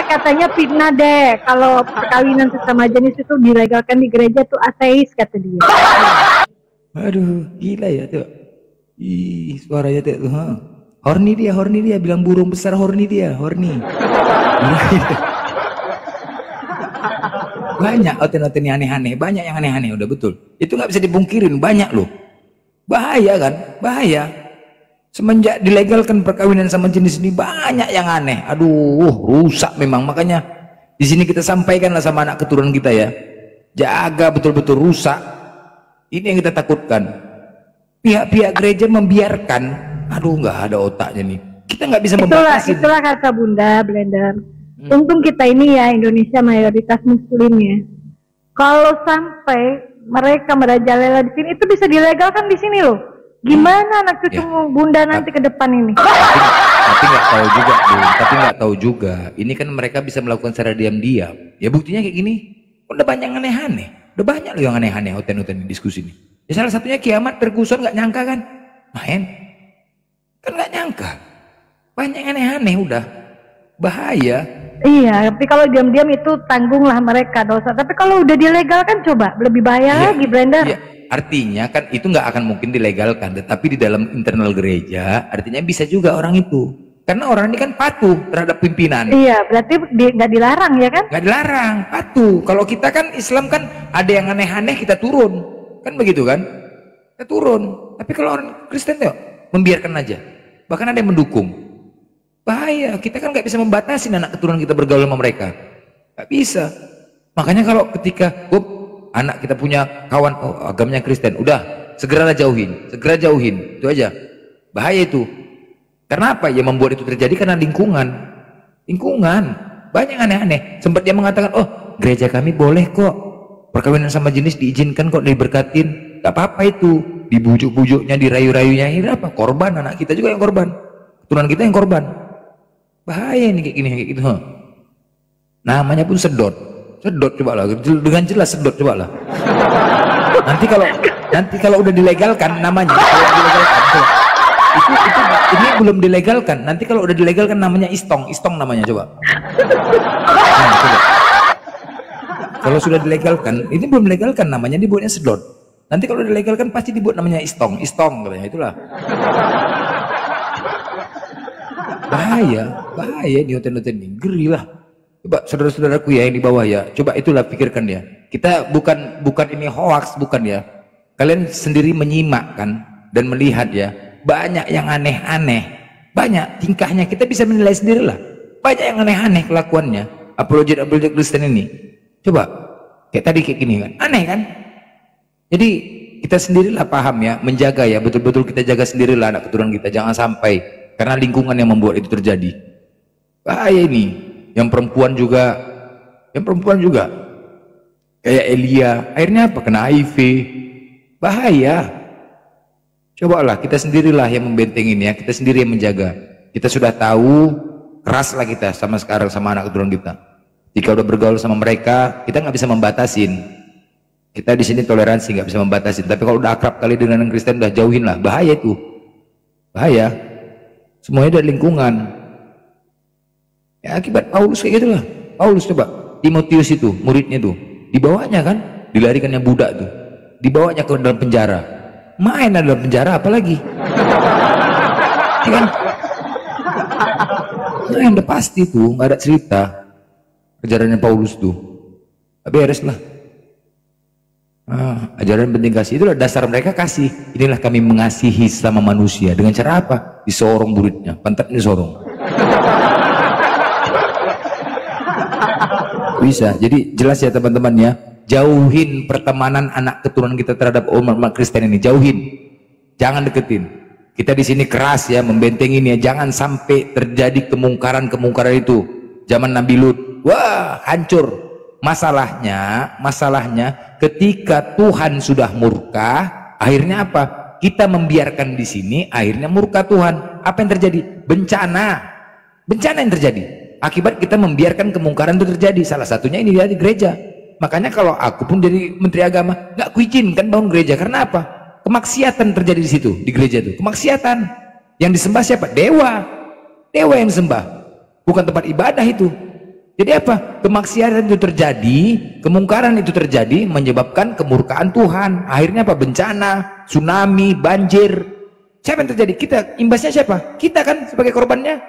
Katanya fitnah deh kalau perkawinan sesama jenis itu dilegalkan di gereja tuh ateis kata dia. Aduh, gila ya tuh. Suaranya tuh. Horny dia bilang burung besar, horny. Banyak oten-oten yang aneh-aneh, banyak yang aneh-aneh, udah betul. Itu nggak bisa dipungkirin, banyak loh. Bahaya kan? Bahaya. Semenjak dilegalkan perkawinan sama jenis ini banyak yang aneh. Aduh, rusak memang. Makanya di sini kita sampaikanlah sama anak keturunan kita ya. Jaga betul-betul rusak. Ini yang kita takutkan. Pihak-pihak gereja membiarkan. Aduh, nggak ada otaknya nih. Kita nggak bisa membatasi. Itulah kata Bunda Blender. Untung kita ini ya Indonesia mayoritas muslim ya. Kalau sampai mereka merajalela di sini itu bisa dilegalkan di sini loh. Gimana anak cucu Bunda nanti ke depan ini? Tapi nggak tahu juga, tapi nggak tahu juga. Ini kan mereka bisa melakukan secara diam-diam. Ya buktinya kayak gini. Udah banyak yang aneh-aneh. Udah banyak loh yang aneh-aneh oten-oten di diskusi ini. Ya salah satunya kiamat Ferguson nggak nyangka kan? Main. Kan nggak nyangka. Banyak yang aneh-aneh udah. Bahaya. Iya, tapi kalau diam-diam itu tanggunglah mereka dosa. Tapi kalau udah dilegalkan coba lebih bahaya lagi, Blender. Iya. Artinya kan itu nggak akan mungkin dilegalkan, tetapi di dalam internal gereja artinya bisa juga orang itu. Karena orang ini kan patuh terhadap pimpinan. Iya, berarti nggak dilarang ya kan? Nggak dilarang, patuh. Kalau kita kan Islam kan ada yang aneh-aneh kita turun, kan begitu kan? Kita turun. Tapi kalau orang Kristen tuh membiarkan aja. Bahkan ada yang mendukung. Bahaya. Kita kan nggak bisa membatasi anak keturunan kita bergaul sama mereka. Nggak bisa. Makanya kalau ketika anak kita punya kawan, agamanya Kristen, udah segera jauhin, itu aja. Bahaya itu. Karena apa? Ya membuat itu terjadi karena lingkungan, banyak aneh-aneh. Sempat dia mengatakan, gereja kami boleh kok perkawinan sama jenis diizinkan kok, diberkatin, gak apa-apa itu. Dibujuk-bujuknya, dirayu-rayunya, akhirnya apa? Korban, anak kita juga yang korban, keturunan kita yang korban. Bahaya ini kayak gini, kayak gitu. Namanya pun sedot coba lah, dengan jelas sedot coba lah. Nanti kalau udah dilegalkan namanya, ini belum dilegalkan. Nanti kalau udah dilegalkan namanya istong namanya coba. Coba. Kalau sudah dilegalkan, ini belum dilegalkan namanya dibuatnya sedot. Nanti kalau dilegalkan pasti dibuat namanya istong katanya, itulah. Bahaya di hotel-hotel ini, ngeri lah. Coba saudara-saudaraku ya yang di bawah ya, coba itulah pikirkan ya. Kita bukan ini hoax, bukan ya. Kalian sendiri menyimak kan dan melihat ya, banyak yang aneh-aneh, banyak tingkahnya, kita bisa menilai sendirilah. Banyak yang aneh-aneh kelakuannya, apologet Kristen ini. Coba kayak tadi kayak gini kan, aneh kan? Jadi kita sendirilah paham ya, menjaga ya, betul-betul kita jaga sendirilah anak keturunan kita, jangan sampai karena lingkungan yang membuat itu terjadi. Bahaya ini. Yang perempuan juga kayak Elia, akhirnya apa? Kena HIV. Bahaya. Cobalah kita sendirilah yang membentengi ini ya, kita sendiri yang menjaga. Kita sudah tahu, keraslah kita sama sekarang sama anak keturunan kita. Jika udah bergaul sama mereka, kita nggak bisa membatasin. Kita di sini toleransi, nggak bisa membatasin. Tapi kalau udah akrab kali dengan Kristen, udah jauhin lah. Bahaya itu, bahaya. Semuanya dari lingkungan. Ya, akibat Paulus kayak gitulah. Paulus coba, Timotius itu muridnya tuh, dibawanya kan, dilarikan yang budak tuh, dibawanya ke dalam penjara. Main dalam penjara apalagi? Ya kan? Nah, yang udah pasti tuh, nggak ada cerita ajarannya Paulus tuh. Beres lah. Ajaran penting kasih, itulah dasar mereka kasih. Inilah kami mengasihi sama manusia. Dengan cara apa? Disorong muridnya, pantatnya disorong. Bisa, jadi jelas ya teman-teman ya. Jauhin pertemanan anak keturunan kita terhadap umat Kristen ini, jauhin. Jangan deketin. Kita di sini keras ya, membentengi ini ya, jangan sampai terjadi kemungkaran itu. Zaman Nabi Lut, wah hancur. Masalahnya ketika Tuhan sudah murka, akhirnya apa? Kita membiarkan di sini, akhirnya murka Tuhan. Apa yang terjadi? Bencana yang terjadi. Akibat kita membiarkan kemungkaran itu terjadi. Salah satunya ini di gereja. Makanya kalau aku pun jadi menteri agama, nggak kuizinkan bangun gereja. Karena apa? Kemaksiatan terjadi di situ, di gereja itu. Kemaksiatan. Yang disembah siapa? Dewa yang disembah, bukan tempat ibadah itu. Jadi apa? Kemaksiatan itu terjadi, kemungkaran itu terjadi, menyebabkan kemurkaan Tuhan. Akhirnya apa? Bencana, tsunami, banjir. Siapa yang terjadi? Kita. Imbasnya siapa? Kita kan sebagai korbannya.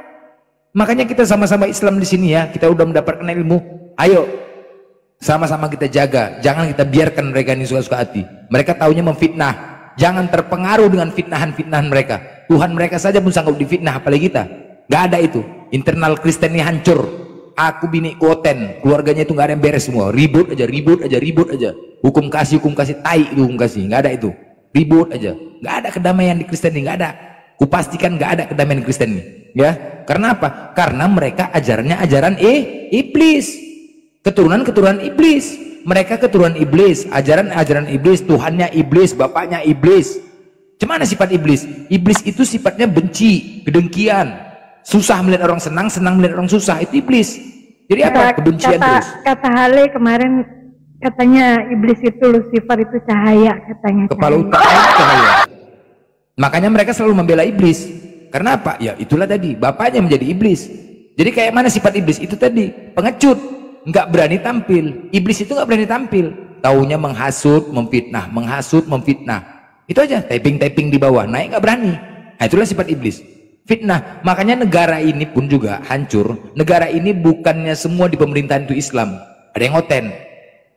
Makanya kita sama-sama Islam di sini ya. Kita udah mendapatkan ilmu. Ayo, sama-sama kita jaga. Jangan kita biarkan mereka ini suka-suka hati. Mereka taunya memfitnah. Jangan terpengaruh dengan fitnahan-fitnahan mereka. Tuhan mereka saja pun sanggup difitnah, apalagi kita. Gak ada itu. Internal Kristen ini hancur. Aku bini koten, keluarganya itu gak ada yang beres semua. Ribut aja. Hukum kasih, tai itu hukum kasih. Gak ada itu. Ribut aja. Gak ada kedamaian di Kristen ini, gak ada. Kupastikan gak ada kedamaian di Kristen ini. Ya, karena apa? Karena mereka ajarannya ajaran iblis. Keturunan iblis. Mereka keturunan iblis, ajaran iblis, Tuhannya iblis, bapaknya iblis. Cuman sifat iblis? Iblis itu sifatnya benci, kedengkian, susah melihat orang senang melihat orang susah. Itu iblis. Jadi apa? Kebencian terus. Kata Hale kemarin, katanya iblis itu Lucifer itu cahaya, katanya. Kepala utama cahaya. Makanya mereka selalu membela iblis. Karena apa? Ya itulah tadi, bapaknya menjadi iblis. Jadi kayak mana sifat iblis? Itu tadi, pengecut. Nggak berani tampil. Iblis itu nggak berani tampil. Taunya menghasut, memfitnah, itu aja. Typing di bawah, naik nggak berani. Nah, itulah sifat iblis, fitnah. Makanya negara ini pun juga hancur. Negara ini bukannya semua di pemerintahan itu Islam, ada yang ngoten.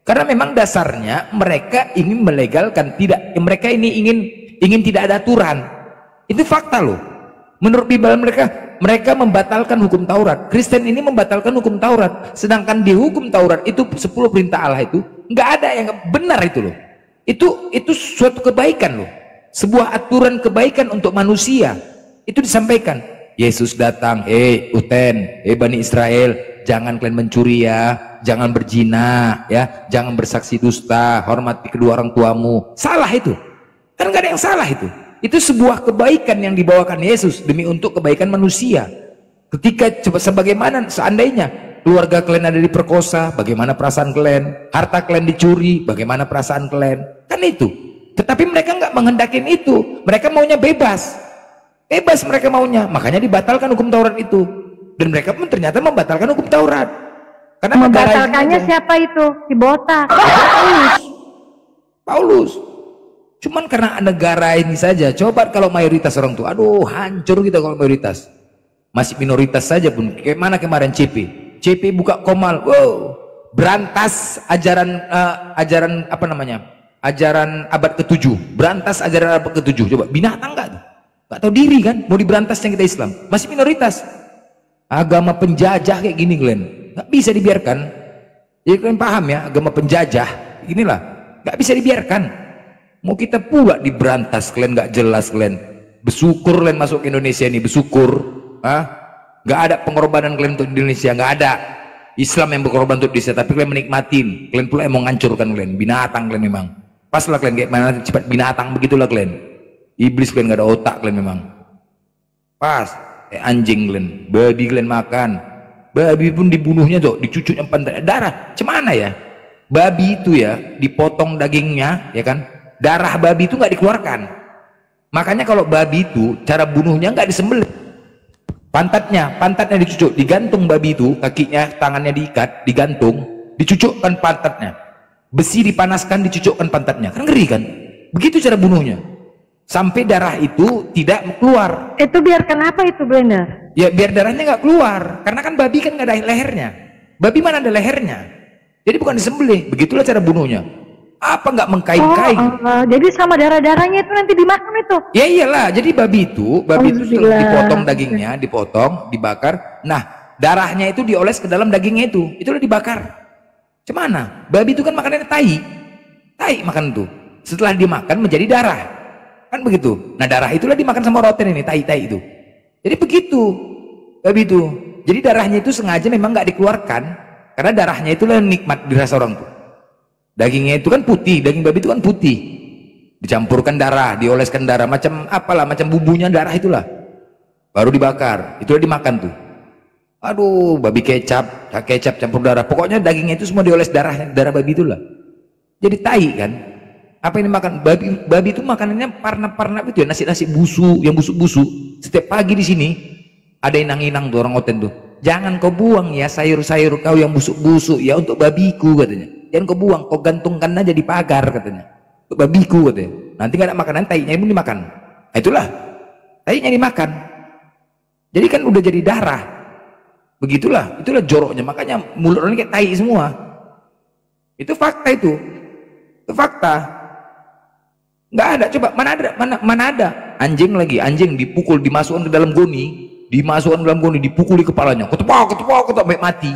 Karena memang dasarnya mereka ingin melegalkan, mereka ini ingin tidak ada aturan. Itu fakta loh. Menurut Bible mereka membatalkan hukum Taurat. Kristen ini membatalkan hukum Taurat. Sedangkan di hukum Taurat itu 10 perintah Allah itu nggak ada yang benar itu loh. Itu suatu kebaikan loh. Sebuah aturan kebaikan untuk manusia. Itu disampaikan. Yesus datang, Bani Israel, jangan kalian mencuri ya, jangan berzina ya, jangan bersaksi dusta, hormati kedua orang tuamu. Salah itu. Kan nggak ada yang salah itu. Itu sebuah kebaikan yang dibawakan Yesus demi untuk kebaikan manusia. Ketika sebagaimana seandainya keluarga kalian ada diperkosa, bagaimana perasaan kalian? Harta kalian dicuri, bagaimana perasaan kalian? Kan itu. Tetapi mereka nggak menghendakin itu. Mereka maunya bebas. Bebas mereka maunya. Makanya dibatalkan hukum Taurat itu. Dan mereka pun ternyata membatalkan hukum Taurat. Karena membatalkannya siapa itu? Si botak. Paulus. Cuman karena negara ini saja. Coba kalau mayoritas orang tua, aduh hancur kita kalau mayoritas. Masih minoritas saja pun. Kayak mana kemarin CP buka komal, wow, berantas ajaran apa namanya? Ajaran abad ke-7. Berantas ajaran abad ke-7. Coba binatang nggak tuh? Nggak tahu diri kan? Mau diberantasnya kita Islam. Masih minoritas. Agama penjajah kayak gini kalian. Nggak bisa dibiarkan. Jadi kalian paham ya, agama penjajah. Inilah nggak bisa dibiarkan. Mau kita pula diberantas, kalian nggak jelas kalian. Bersyukur kalian masuk ke Indonesia ini, bersyukur. Nggak ada pengorbanan kalian untuk Indonesia, nggak ada. Islam yang berkorban untuk Indonesia, tapi kalian menikmatin. Kalian pula yang mau ngancurkan kalian, binatang kalian memang. Paslah kalian kayak mana cepat binatang begitulah kalian. Iblis kalian nggak ada otak kalian memang. Pas, anjing kalian, babi kalian makan. Babi pun dibunuhnya tuh, dicucuknya pantai darah. Cemana ya? Babi itu ya dipotong dagingnya, ya kan? Darah babi itu nggak dikeluarkan. Makanya kalau babi itu cara bunuhnya nggak disembelih. Pantatnya dicucuk, digantung babi itu, kakinya, tangannya diikat, digantung, dicucukkan pantatnya. Besi dipanaskan, dicucukkan pantatnya. Kan ngeri kan? Begitu cara bunuhnya. Sampai darah itu tidak keluar. Itu biar kenapa itu, Blender? Ya biar darahnya nggak keluar. Karena kan babi kan nggak ada lehernya. Babi mana ada lehernya? Jadi bukan disembelih. Begitulah cara bunuhnya. Apa nggak mengkain-kain? Jadi sama darah-darahnya itu nanti dimakan itu? Ya iyalah. Jadi babi itu dipotong dagingnya, dipotong, dibakar. Nah darahnya itu dioles ke dalam dagingnya itu. Itulah dibakar. Cemana? Babi itu kan makanannya tai. Tai makan tuh. Setelah dimakan menjadi darah. Kan begitu. Nah darah itulah dimakan sama roten ini, tai-tai itu. Jadi begitu babi itu. Jadi darahnya itu sengaja memang nggak dikeluarkan. Karena darahnya itulah nikmat dirasa orang tuh. Dagingnya itu kan putih, daging babi itu kan putih. Dicampurkan darah, dioleskan darah, macam apalah, macam bumbunya darah itulah. Baru dibakar, itulah dimakan tuh. Aduh, babi kecap campur darah. Pokoknya dagingnya itu semua dioles darah babi itulah. Jadi tai kan. Apa yang dimakan babi itu makanannya parna-parna itu ya, nasi busuk, yang busuk-busuk. Setiap pagi di sini ada inang-inang tuh orang Oten tuh. Jangan kau buang ya sayur-sayur kau yang busuk-busuk ya untuk babiku katanya. Jangan kau buang, kau gantungkan aja di pagar katanya. Untuk babiku katanya. Nanti nggak ada makanan, tainya pun dimakan. Nah, itulah, tainya dimakan. Jadi kan udah jadi darah. Begitulah, itulah joroknya. Makanya mulut orang kayak tai semua. Itu fakta itu. Itu fakta. Nggak ada, coba mana ada anjing dipukul, dimasukkan ke dalam goni, dipukul di kepalanya, ketepak sampai mati.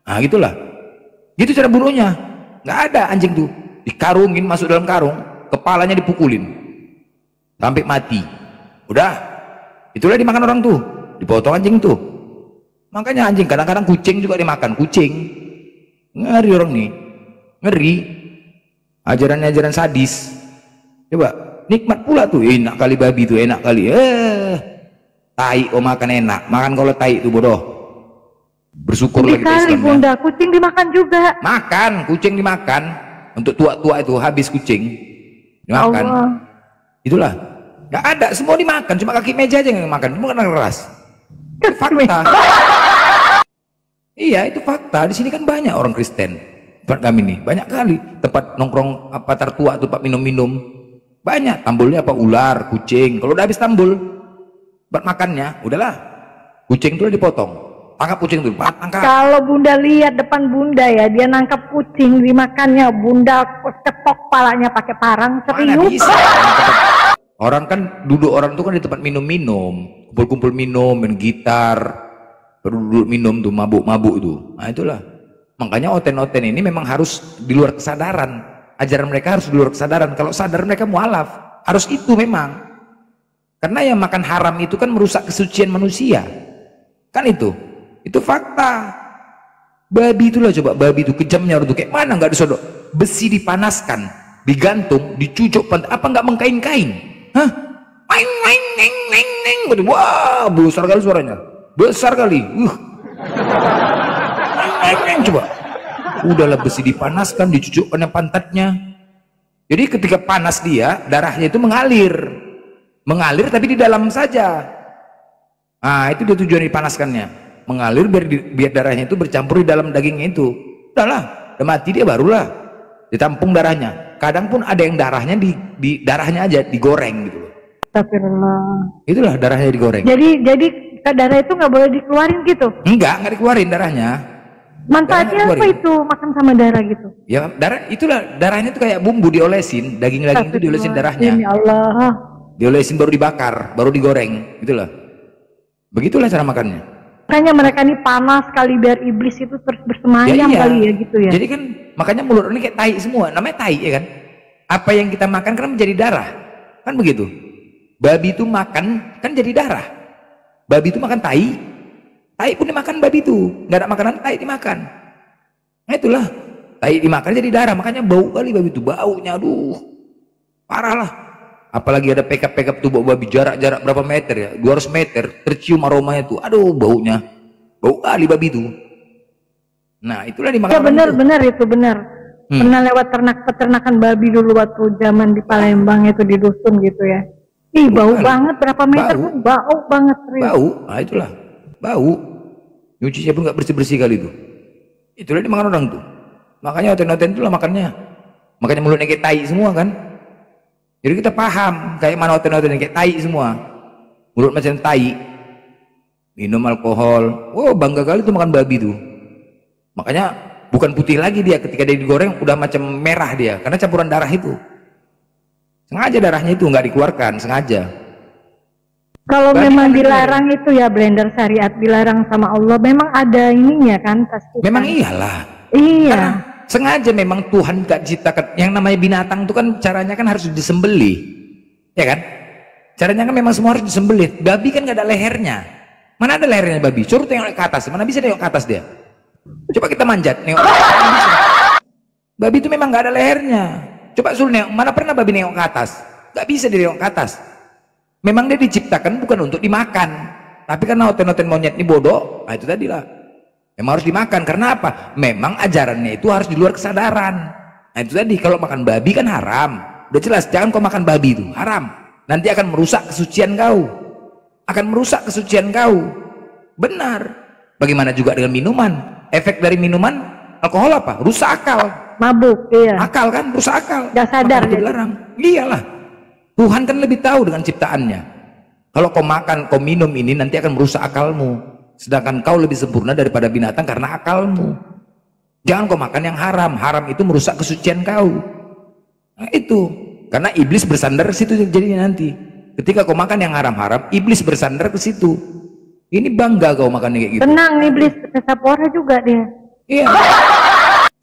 Nah gitulah, gitu cara bunuhnya. Nggak ada anjing tuh dikarungin, masuk dalam karung, kepalanya dipukulin sampai mati. Udah, itulah dimakan orang tuh, dipotong anjing tuh. Makanya anjing, kadang-kadang kucing juga dimakan. Kucing ngeri orang nih, ngeri. Ajaran sadis. Coba nikmat pula tuh, enak kali babi tuh, enak kali. Tai makan enak, makan kalau tai itu bodoh. Bersyukur lagi kali Bunda, kucing dimakan juga. Makan, kucing dimakan. Untuk tua-tua itu habis kucing dimakan. Allah. Itulah, nggak ada, semua dimakan, cuma kaki meja aja yang makan, semua kena keras. Itu fakta. Iya, itu fakta. Di sini kan banyak orang Kristen. Tempat kami nih banyak kali tempat nongkrong apa tertua, tempat minum-minum. Banyak tambulnya apa, ular, kucing. Kalau udah habis tambul buat makannya, udahlah, kucing itu dipotong, tangkap kucing itu, tangkap. Kalau Bunda lihat depan Bunda ya, dia nangkap kucing dimakannya, Bunda cepok palanya pakai parang, serius. Bisa. Orang kan duduk, orang itu kan di tempat minum-minum, kumpul-kumpul minum, main gitar, duduk minum tuh, mabuk-mabuk itu. Nah itulah, makanya Oten-Oten ini memang harus di luar kesadaran. Ajaran mereka harus di luar kesadaran. Kalau sadar mereka mualaf, harus itu memang. Karena yang makan haram itu kan merusak kesucian manusia. Kan itu fakta. Babi itulah, coba babi itu kejamnya itu kayak mana, nggak disodok. Besi dipanaskan, digantung, dicucuk, apa nggak mengkain-kain? Hah? Main. Wah, besar kali suaranya. Besar kali. Coba. Udahlah, besi dipanaskan, dicucukkan pantatnya. Jadi ketika panas dia, darahnya itu mengalir tapi di dalam saja. Nah itu dia tujuan dipanaskannya, mengalir biar darahnya itu bercampur di dalam dagingnya itu. Udahlah, udah mati dia barulah ditampung darahnya. Kadang pun ada yang darahnya di darahnya aja digoreng gitu. Astagfirullah. Itulah darahnya digoreng. Jadi darah itu nggak boleh dikeluarin gitu? Enggak dikeluarin darahnya. Manfaatnya apa itu makan sama darah gitu? Ya darahnya itu kayak bumbu diolesin, daging-daging itu diolesin darahnya. Ya Allah. Diolesin baru dibakar, baru digoreng, gitulah. Begitulah cara makannya. Makanya mereka ini panas kali biar iblis itu terus bersemayam kali ya gitu ya. Jadi kan makanya mulut ini kayak tai semua, namanya tai ya kan. Apa yang kita makan kan menjadi darah, kan begitu. Babi itu makan kan jadi darah. Babi itu makan tai. Tai pun dimakan babi itu, nggak ada makanan tai dimakan. Nah itulah, tai dimakan jadi darah, makanya bau kali babi itu, baunya aduh, parah lah. Apalagi ada pekap tuh bau babi, jarak berapa meter ya, 200 meter, tercium aromanya tuh, aduh baunya, bau kali babi itu. Nah itulah dimakan. Ya benar itu benar. Pernah lewat peternakan babi dulu waktu zaman di Palembang itu di dusun gitu ya. Ih bau banget, berapa meter pun bau banget. Bau, nah itulah. Bau, nyucinya pun nggak bersih kali itu. Itulah dimakan orang tuh. Makanya Oten-Oten itulah makannya. Makanya mulutnya kayak tai semua kan. Jadi kita paham kayak mana Oten-Oten kayak tai semua. Mulut macam tai. Minum alkohol. Oh bangga kali tuh makan babi tuh. Makanya bukan putih lagi dia, ketika dia digoreng udah macam merah dia, karena campuran darah itu. Sengaja darahnya itu nggak dikeluarkan, sengaja. Kalau memang dilarang itu ya, blender syariat dilarang sama Allah, memang ada ininya kan pasti. Memang iyalah. Iya. sengaja memang Tuhan gak ciptakan yang namanya binatang itu kan caranya kan harus disembelih, ya kan? Caranya kan memang semua harus disembelih. Babi kan gak ada lehernya. Mana ada lehernya babi? Coba tengok ke atas, mana bisa tengok ke atas dia? Coba kita manjat, nengok. Babi itu memang gak ada lehernya. Coba suruh nengok, mana pernah babi nengok ke atas? Gak bisa dia nengok ke atas. Memang dia diciptakan bukan untuk dimakan, tapi karena oten-oten monyet ini bodoh, nah itu tadi lah. Memang harus dimakan, karena apa? Memang ajarannya itu harus di luar kesadaran. Nah itu tadi, kalau makan babi kan haram. Udah jelas, jangan kau makan babi itu, haram. Nanti akan merusak kesucian kau. Akan merusak kesucian kau. Benar. Bagaimana juga dengan minuman? Efek dari minuman, alkohol apa? Rusak akal. Mabuk, iya. Akal kan, rusak akal. Gak sadar itu dilarang. Iyalah. Tuhan kan lebih tahu dengan ciptaannya. Kalau kau makan, kau minum ini nanti akan merusak akalmu. Sedangkan kau lebih sempurna daripada binatang karena akalmu. Jangan kau makan yang haram. Haram itu merusak kesucian kau. Nah itu. Karena iblis bersandar ke situ jadinya nanti. Ketika kau makan yang haram-haram, iblis bersandar ke situ. Ini bangga kau makan kayak gitu. Tenang iblis, ke Sapora juga dia. Iya.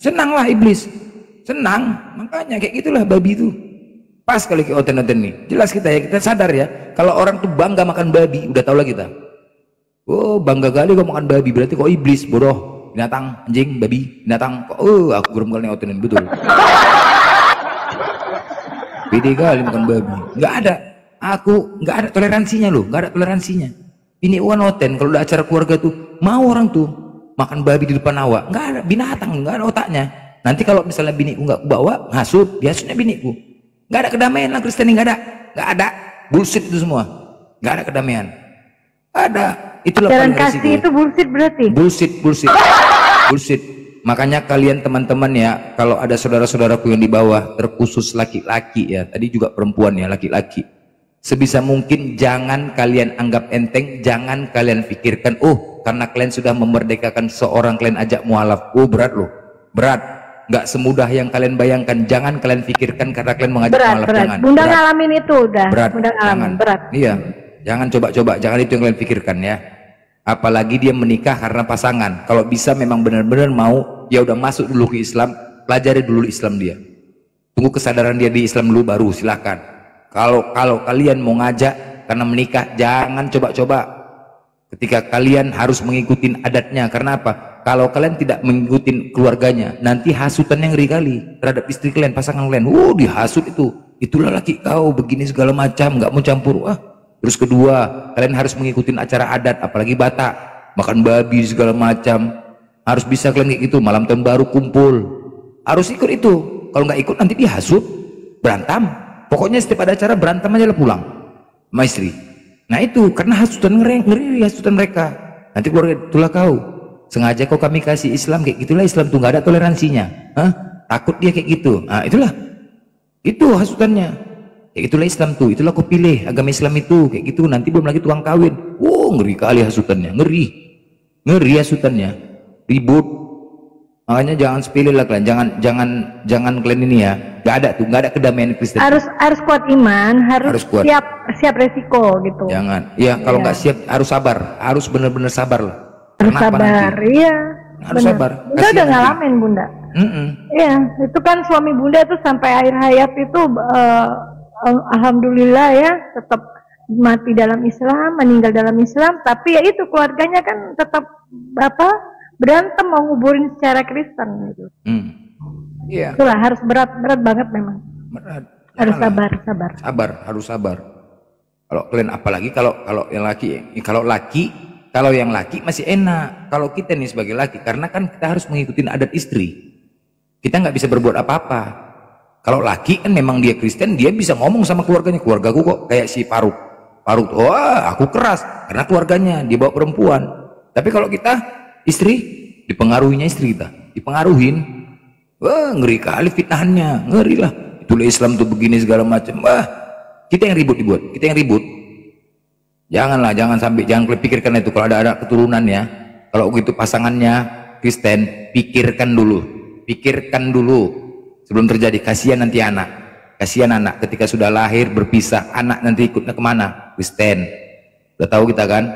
Senanglah iblis. Senang. Makanya kayak gitulah babi itu. Pas kali ke oten-oten nih. Jelas kita ya, kita sadar ya. Kalau orang tuh bangga makan babi, udah tau lah kita. Oh bangga kali kau makan babi, berarti kau iblis, bodoh, binatang, anjing, babi, binatang. Aku gerem kali otenin, betul. Beda kali makan babi. Nggak ada, aku nggak ada toleransinya loh, nggak ada toleransinya. Ini uang oten, kalau udah acara keluarga tuh, mau orang tuh makan babi di depan awak, nggak ada binatang, nggak ada otaknya. Nanti kalau misalnya biniku nggak bawa, ngasut, biasanya biniku. Nggak ada kedamaian lah Kristen ini, nggak ada, bullshit itu semua, nggak ada kedamaian. Ada. Itulah Jalan kasih itu bullshit berarti. Bullshit. Makanya kalian teman-teman ya, kalau ada saudara-saudaraku yang di bawah, terkhusus laki-laki ya, tadi juga perempuan ya, laki-laki. Sebisa mungkin jangan kalian anggap enteng, jangan kalian pikirkan, oh karena kalian sudah memerdekakan seorang, kalian ajak mualaf. Oh berat loh, berat. Nggak semudah yang kalian bayangkan. Jangan kalian pikirkan karena kalian mengajak mualaf. Jangan. Bunda ngalamin itu udah. Berat. Bunda ngalamin berat. Iya. Jangan coba-coba, jangan itu yang kalian pikirkan ya. Apalagi dia menikah karena pasangan. Kalau bisa memang benar-benar mau, ya udah masuk dulu ke Islam, pelajari dulu Islam dia. Tunggu kesadaran dia di Islam dulu baru silakan. Kalau kalian mau ngajak karena menikah, jangan coba-coba. Ketika kalian harus mengikuti adatnya, karena apa? Kalau kalian tidak mengikuti keluarganya, nanti hasutannya ngeri kali terhadap istri kalian, pasangan kalian. Dihasut itu. Itulah laki kau begini segala macam, nggak mau campur. Terus kedua, kalian harus mengikuti acara adat, apalagi Batak, makan babi segala macam. Harus bisa kalian kayak gitu, malam tahun baru kumpul. Harus ikut itu. Kalau nggak ikut nanti dihasut, berantem. Pokoknya setiap ada acara berantem aja lah pulang sama istri. Nah itu karena hasutan ngeri hasutan mereka. Nanti keluarga itulah kau. Sengaja kau kami kasih Islam kayak gitulah, Islam tuh nggak ada toleransinya. Takut dia kayak gitu. Nah itulah. Itu hasutannya. Ya itulah Islam tuh, itulah kau pilih agama Islam itu kayak gitu. Nanti belum lagi tukang kawin, ngeri kali hasutannya, ngeri hasutannya, ribut. Makanya jangan sepele lah kalian, jangan kalian ini ya, nggak ada kedamaian Kristen. Harus kuat iman, harus kuat. siap resiko gitu. Jangan, ya kalau nggak siap harus sabar, harus benar-benar sabar lah. Harus sabar, iya. Harus sabar. Bunda udah ngalamin Bunda. Iya, itu kan suami Bunda tuh sampai akhir hayat itu. Alhamdulillah ya, tetap mati dalam Islam, meninggal dalam Islam, tapi ya itu keluarganya kan tetap berantem mau nguburin secara Kristen gitu. Iya. Itulah harus berat banget memang. Berat. Harus sabar. Harus sabar. Kalau kalian apalagi kalau yang laki masih enak. Kalau kita nih sebagai laki, karena kan kita harus mengikuti adat istri. Kita nggak bisa berbuat apa-apa. Kalau laki kan memang dia Kristen, dia bisa ngomong sama keluarganya, keluargaku kok kayak si Faruk, aku keras karena keluarganya dia bawa perempuan. Tapi kalau kita istri, dipengaruhinya istri kita, dipengaruhin, ngeri kali fitnahannya, ngeri lah. Itulah Islam tuh begini segala macam. Kita yang ribut. Jangan sampai pikirkan itu. Kalau ada keturunan ya, kalau begitu pasangannya Kristen, pikirkan dulu. Sebelum terjadi, kasihan nanti anak ketika sudah lahir berpisah, anak nanti ikutnya kemana? Kristen. Udah tahu kita kan?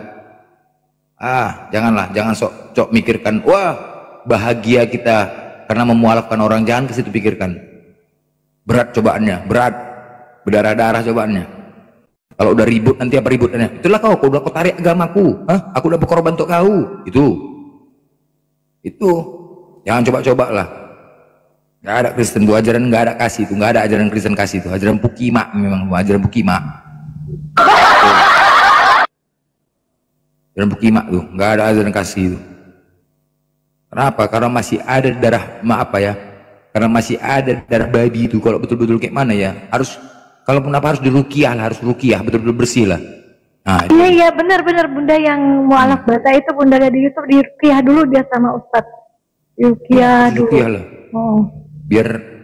Jangan sok mikirkan, bahagia kita karena memualafkan orang. Jangan ke situ pikirkan. Berat cobaannya, berat, berdarah-darah cobaannya. Kalau udah ribut nanti apa ributnya? Itulah kau udah kau tarik agamaku, aku udah berkorban untuk kau. Itu jangan coba-coba lah. Gak ada Kristen tuh ajaran, gak ada kasih itu, gak ada ajaran Kristen kasih itu. Ajaran Pukima memang, ajaran Pukima. Ajaran Pukima tuh, gak ada ajaran kasih itu. Kenapa? Karena masih ada darah, karena masih ada darah babi itu. Kalau betul-betul kayak mana ya, harus, kalaupun apa harus dirukiah lah, harus rukiah, betul-betul bersih lah. Nah, iya benar-benar Bunda yang mualaf bahasa itu, Bunda lihat di YouTube, dirukiah dulu dia sama Ustadz. Dirukiah dulu. Lah.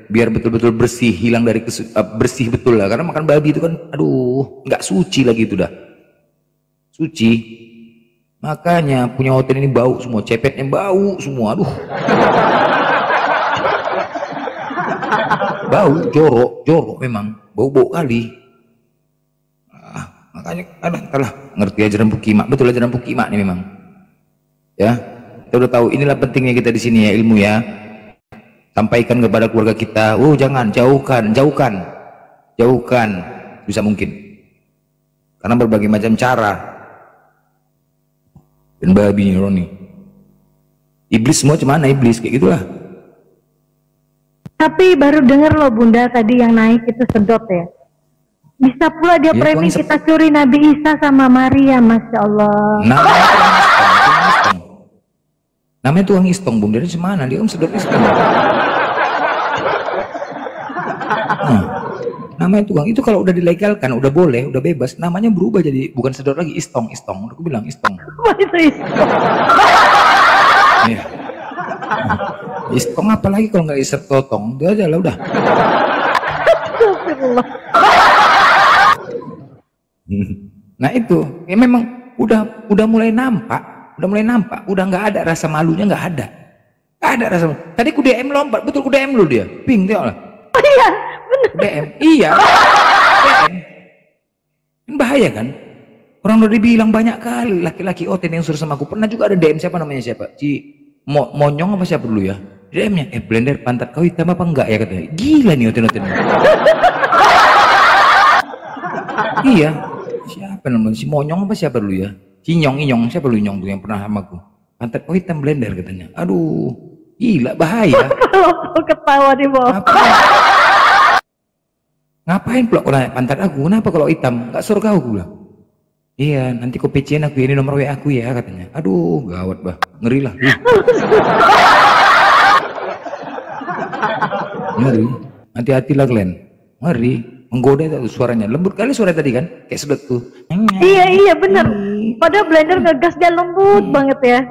Biar betul-betul bersih, hilang dari bersih betul lah. Karena makan babi itu kan, aduh, nggak suci lagi itu dah. Suci. Makanya punya hotel ini bau semua, cepetnya bau semua, aduh. Bau, jorok memang, bau kali. Makanya entahlah, ngerti ajaran Pukima, betul ajaran Pukima nih memang. Ya, kita udah tahu. Inilah pentingnya kita di sini ya, ilmu ya. Sampaikan kepada keluarga kita. Jangan, jauhkan bisa mungkin. Karena berbagai macam cara. Dan babi nih Roni. Iblis semua cuman iblis kayak gitulah. Tapi baru dengar loh Bunda tadi yang naik itu sedot ya. Bisa pula dia framing kita curi Nabi Isa sama Maria, Masya Allah. Namanya tukang istong, Bunda. Dari mana? Dia sedot istong. Namanya tukang. Itu kalau udah dilegalkan, udah boleh, udah bebas, namanya berubah jadi bukan sedot lagi, istong. Udah aku bilang istong. Apa itu istong? Iya. Istong apalagi kalau nggak iset totong, itu aja lah udah. Nah itu, ya memang udah mulai nampak, udah nggak ada rasa malunya, nggak ada rasa. Tadi ku DM lompat, betul ku DM lu dia, ping dia lah. Oh iya, benar. DM, iya. DM. Kan bahaya kan? Orang udah dibilang banyak kali laki-laki oten yang suruh sama aku. Pernah juga ada DM siapa namanya siapa? Monyong apa siapa dulu ya? DM-nya, Blender pantat kau hitam apa enggak ya katanya. Gila nih oten-oten. Iya. Siapa namanya? Si Monyong apa siapa dulu ya? Si Inyong siapa dulu Inyong tuh yang pernah sama aku? Pantat kau hitam Blender katanya. Aduh, gila bahaya. Kalau ketawa di bawah. Ngapain pula kau nanya pantat aku? Kenapa kalau hitam? Gak suruh kau bilang. Iya, nanti kau PC-in aku, ini nomor WA aku ya katanya. Aduh, gawat bah, ngeri lah. Ngeri, hati-hatilah kalian. Ngeri, menggoda itu suaranya. Lembut kali suara tadi kan, kayak sedot tuh. Iya benar. Padahal Blender ngegas dia lembut banget ya.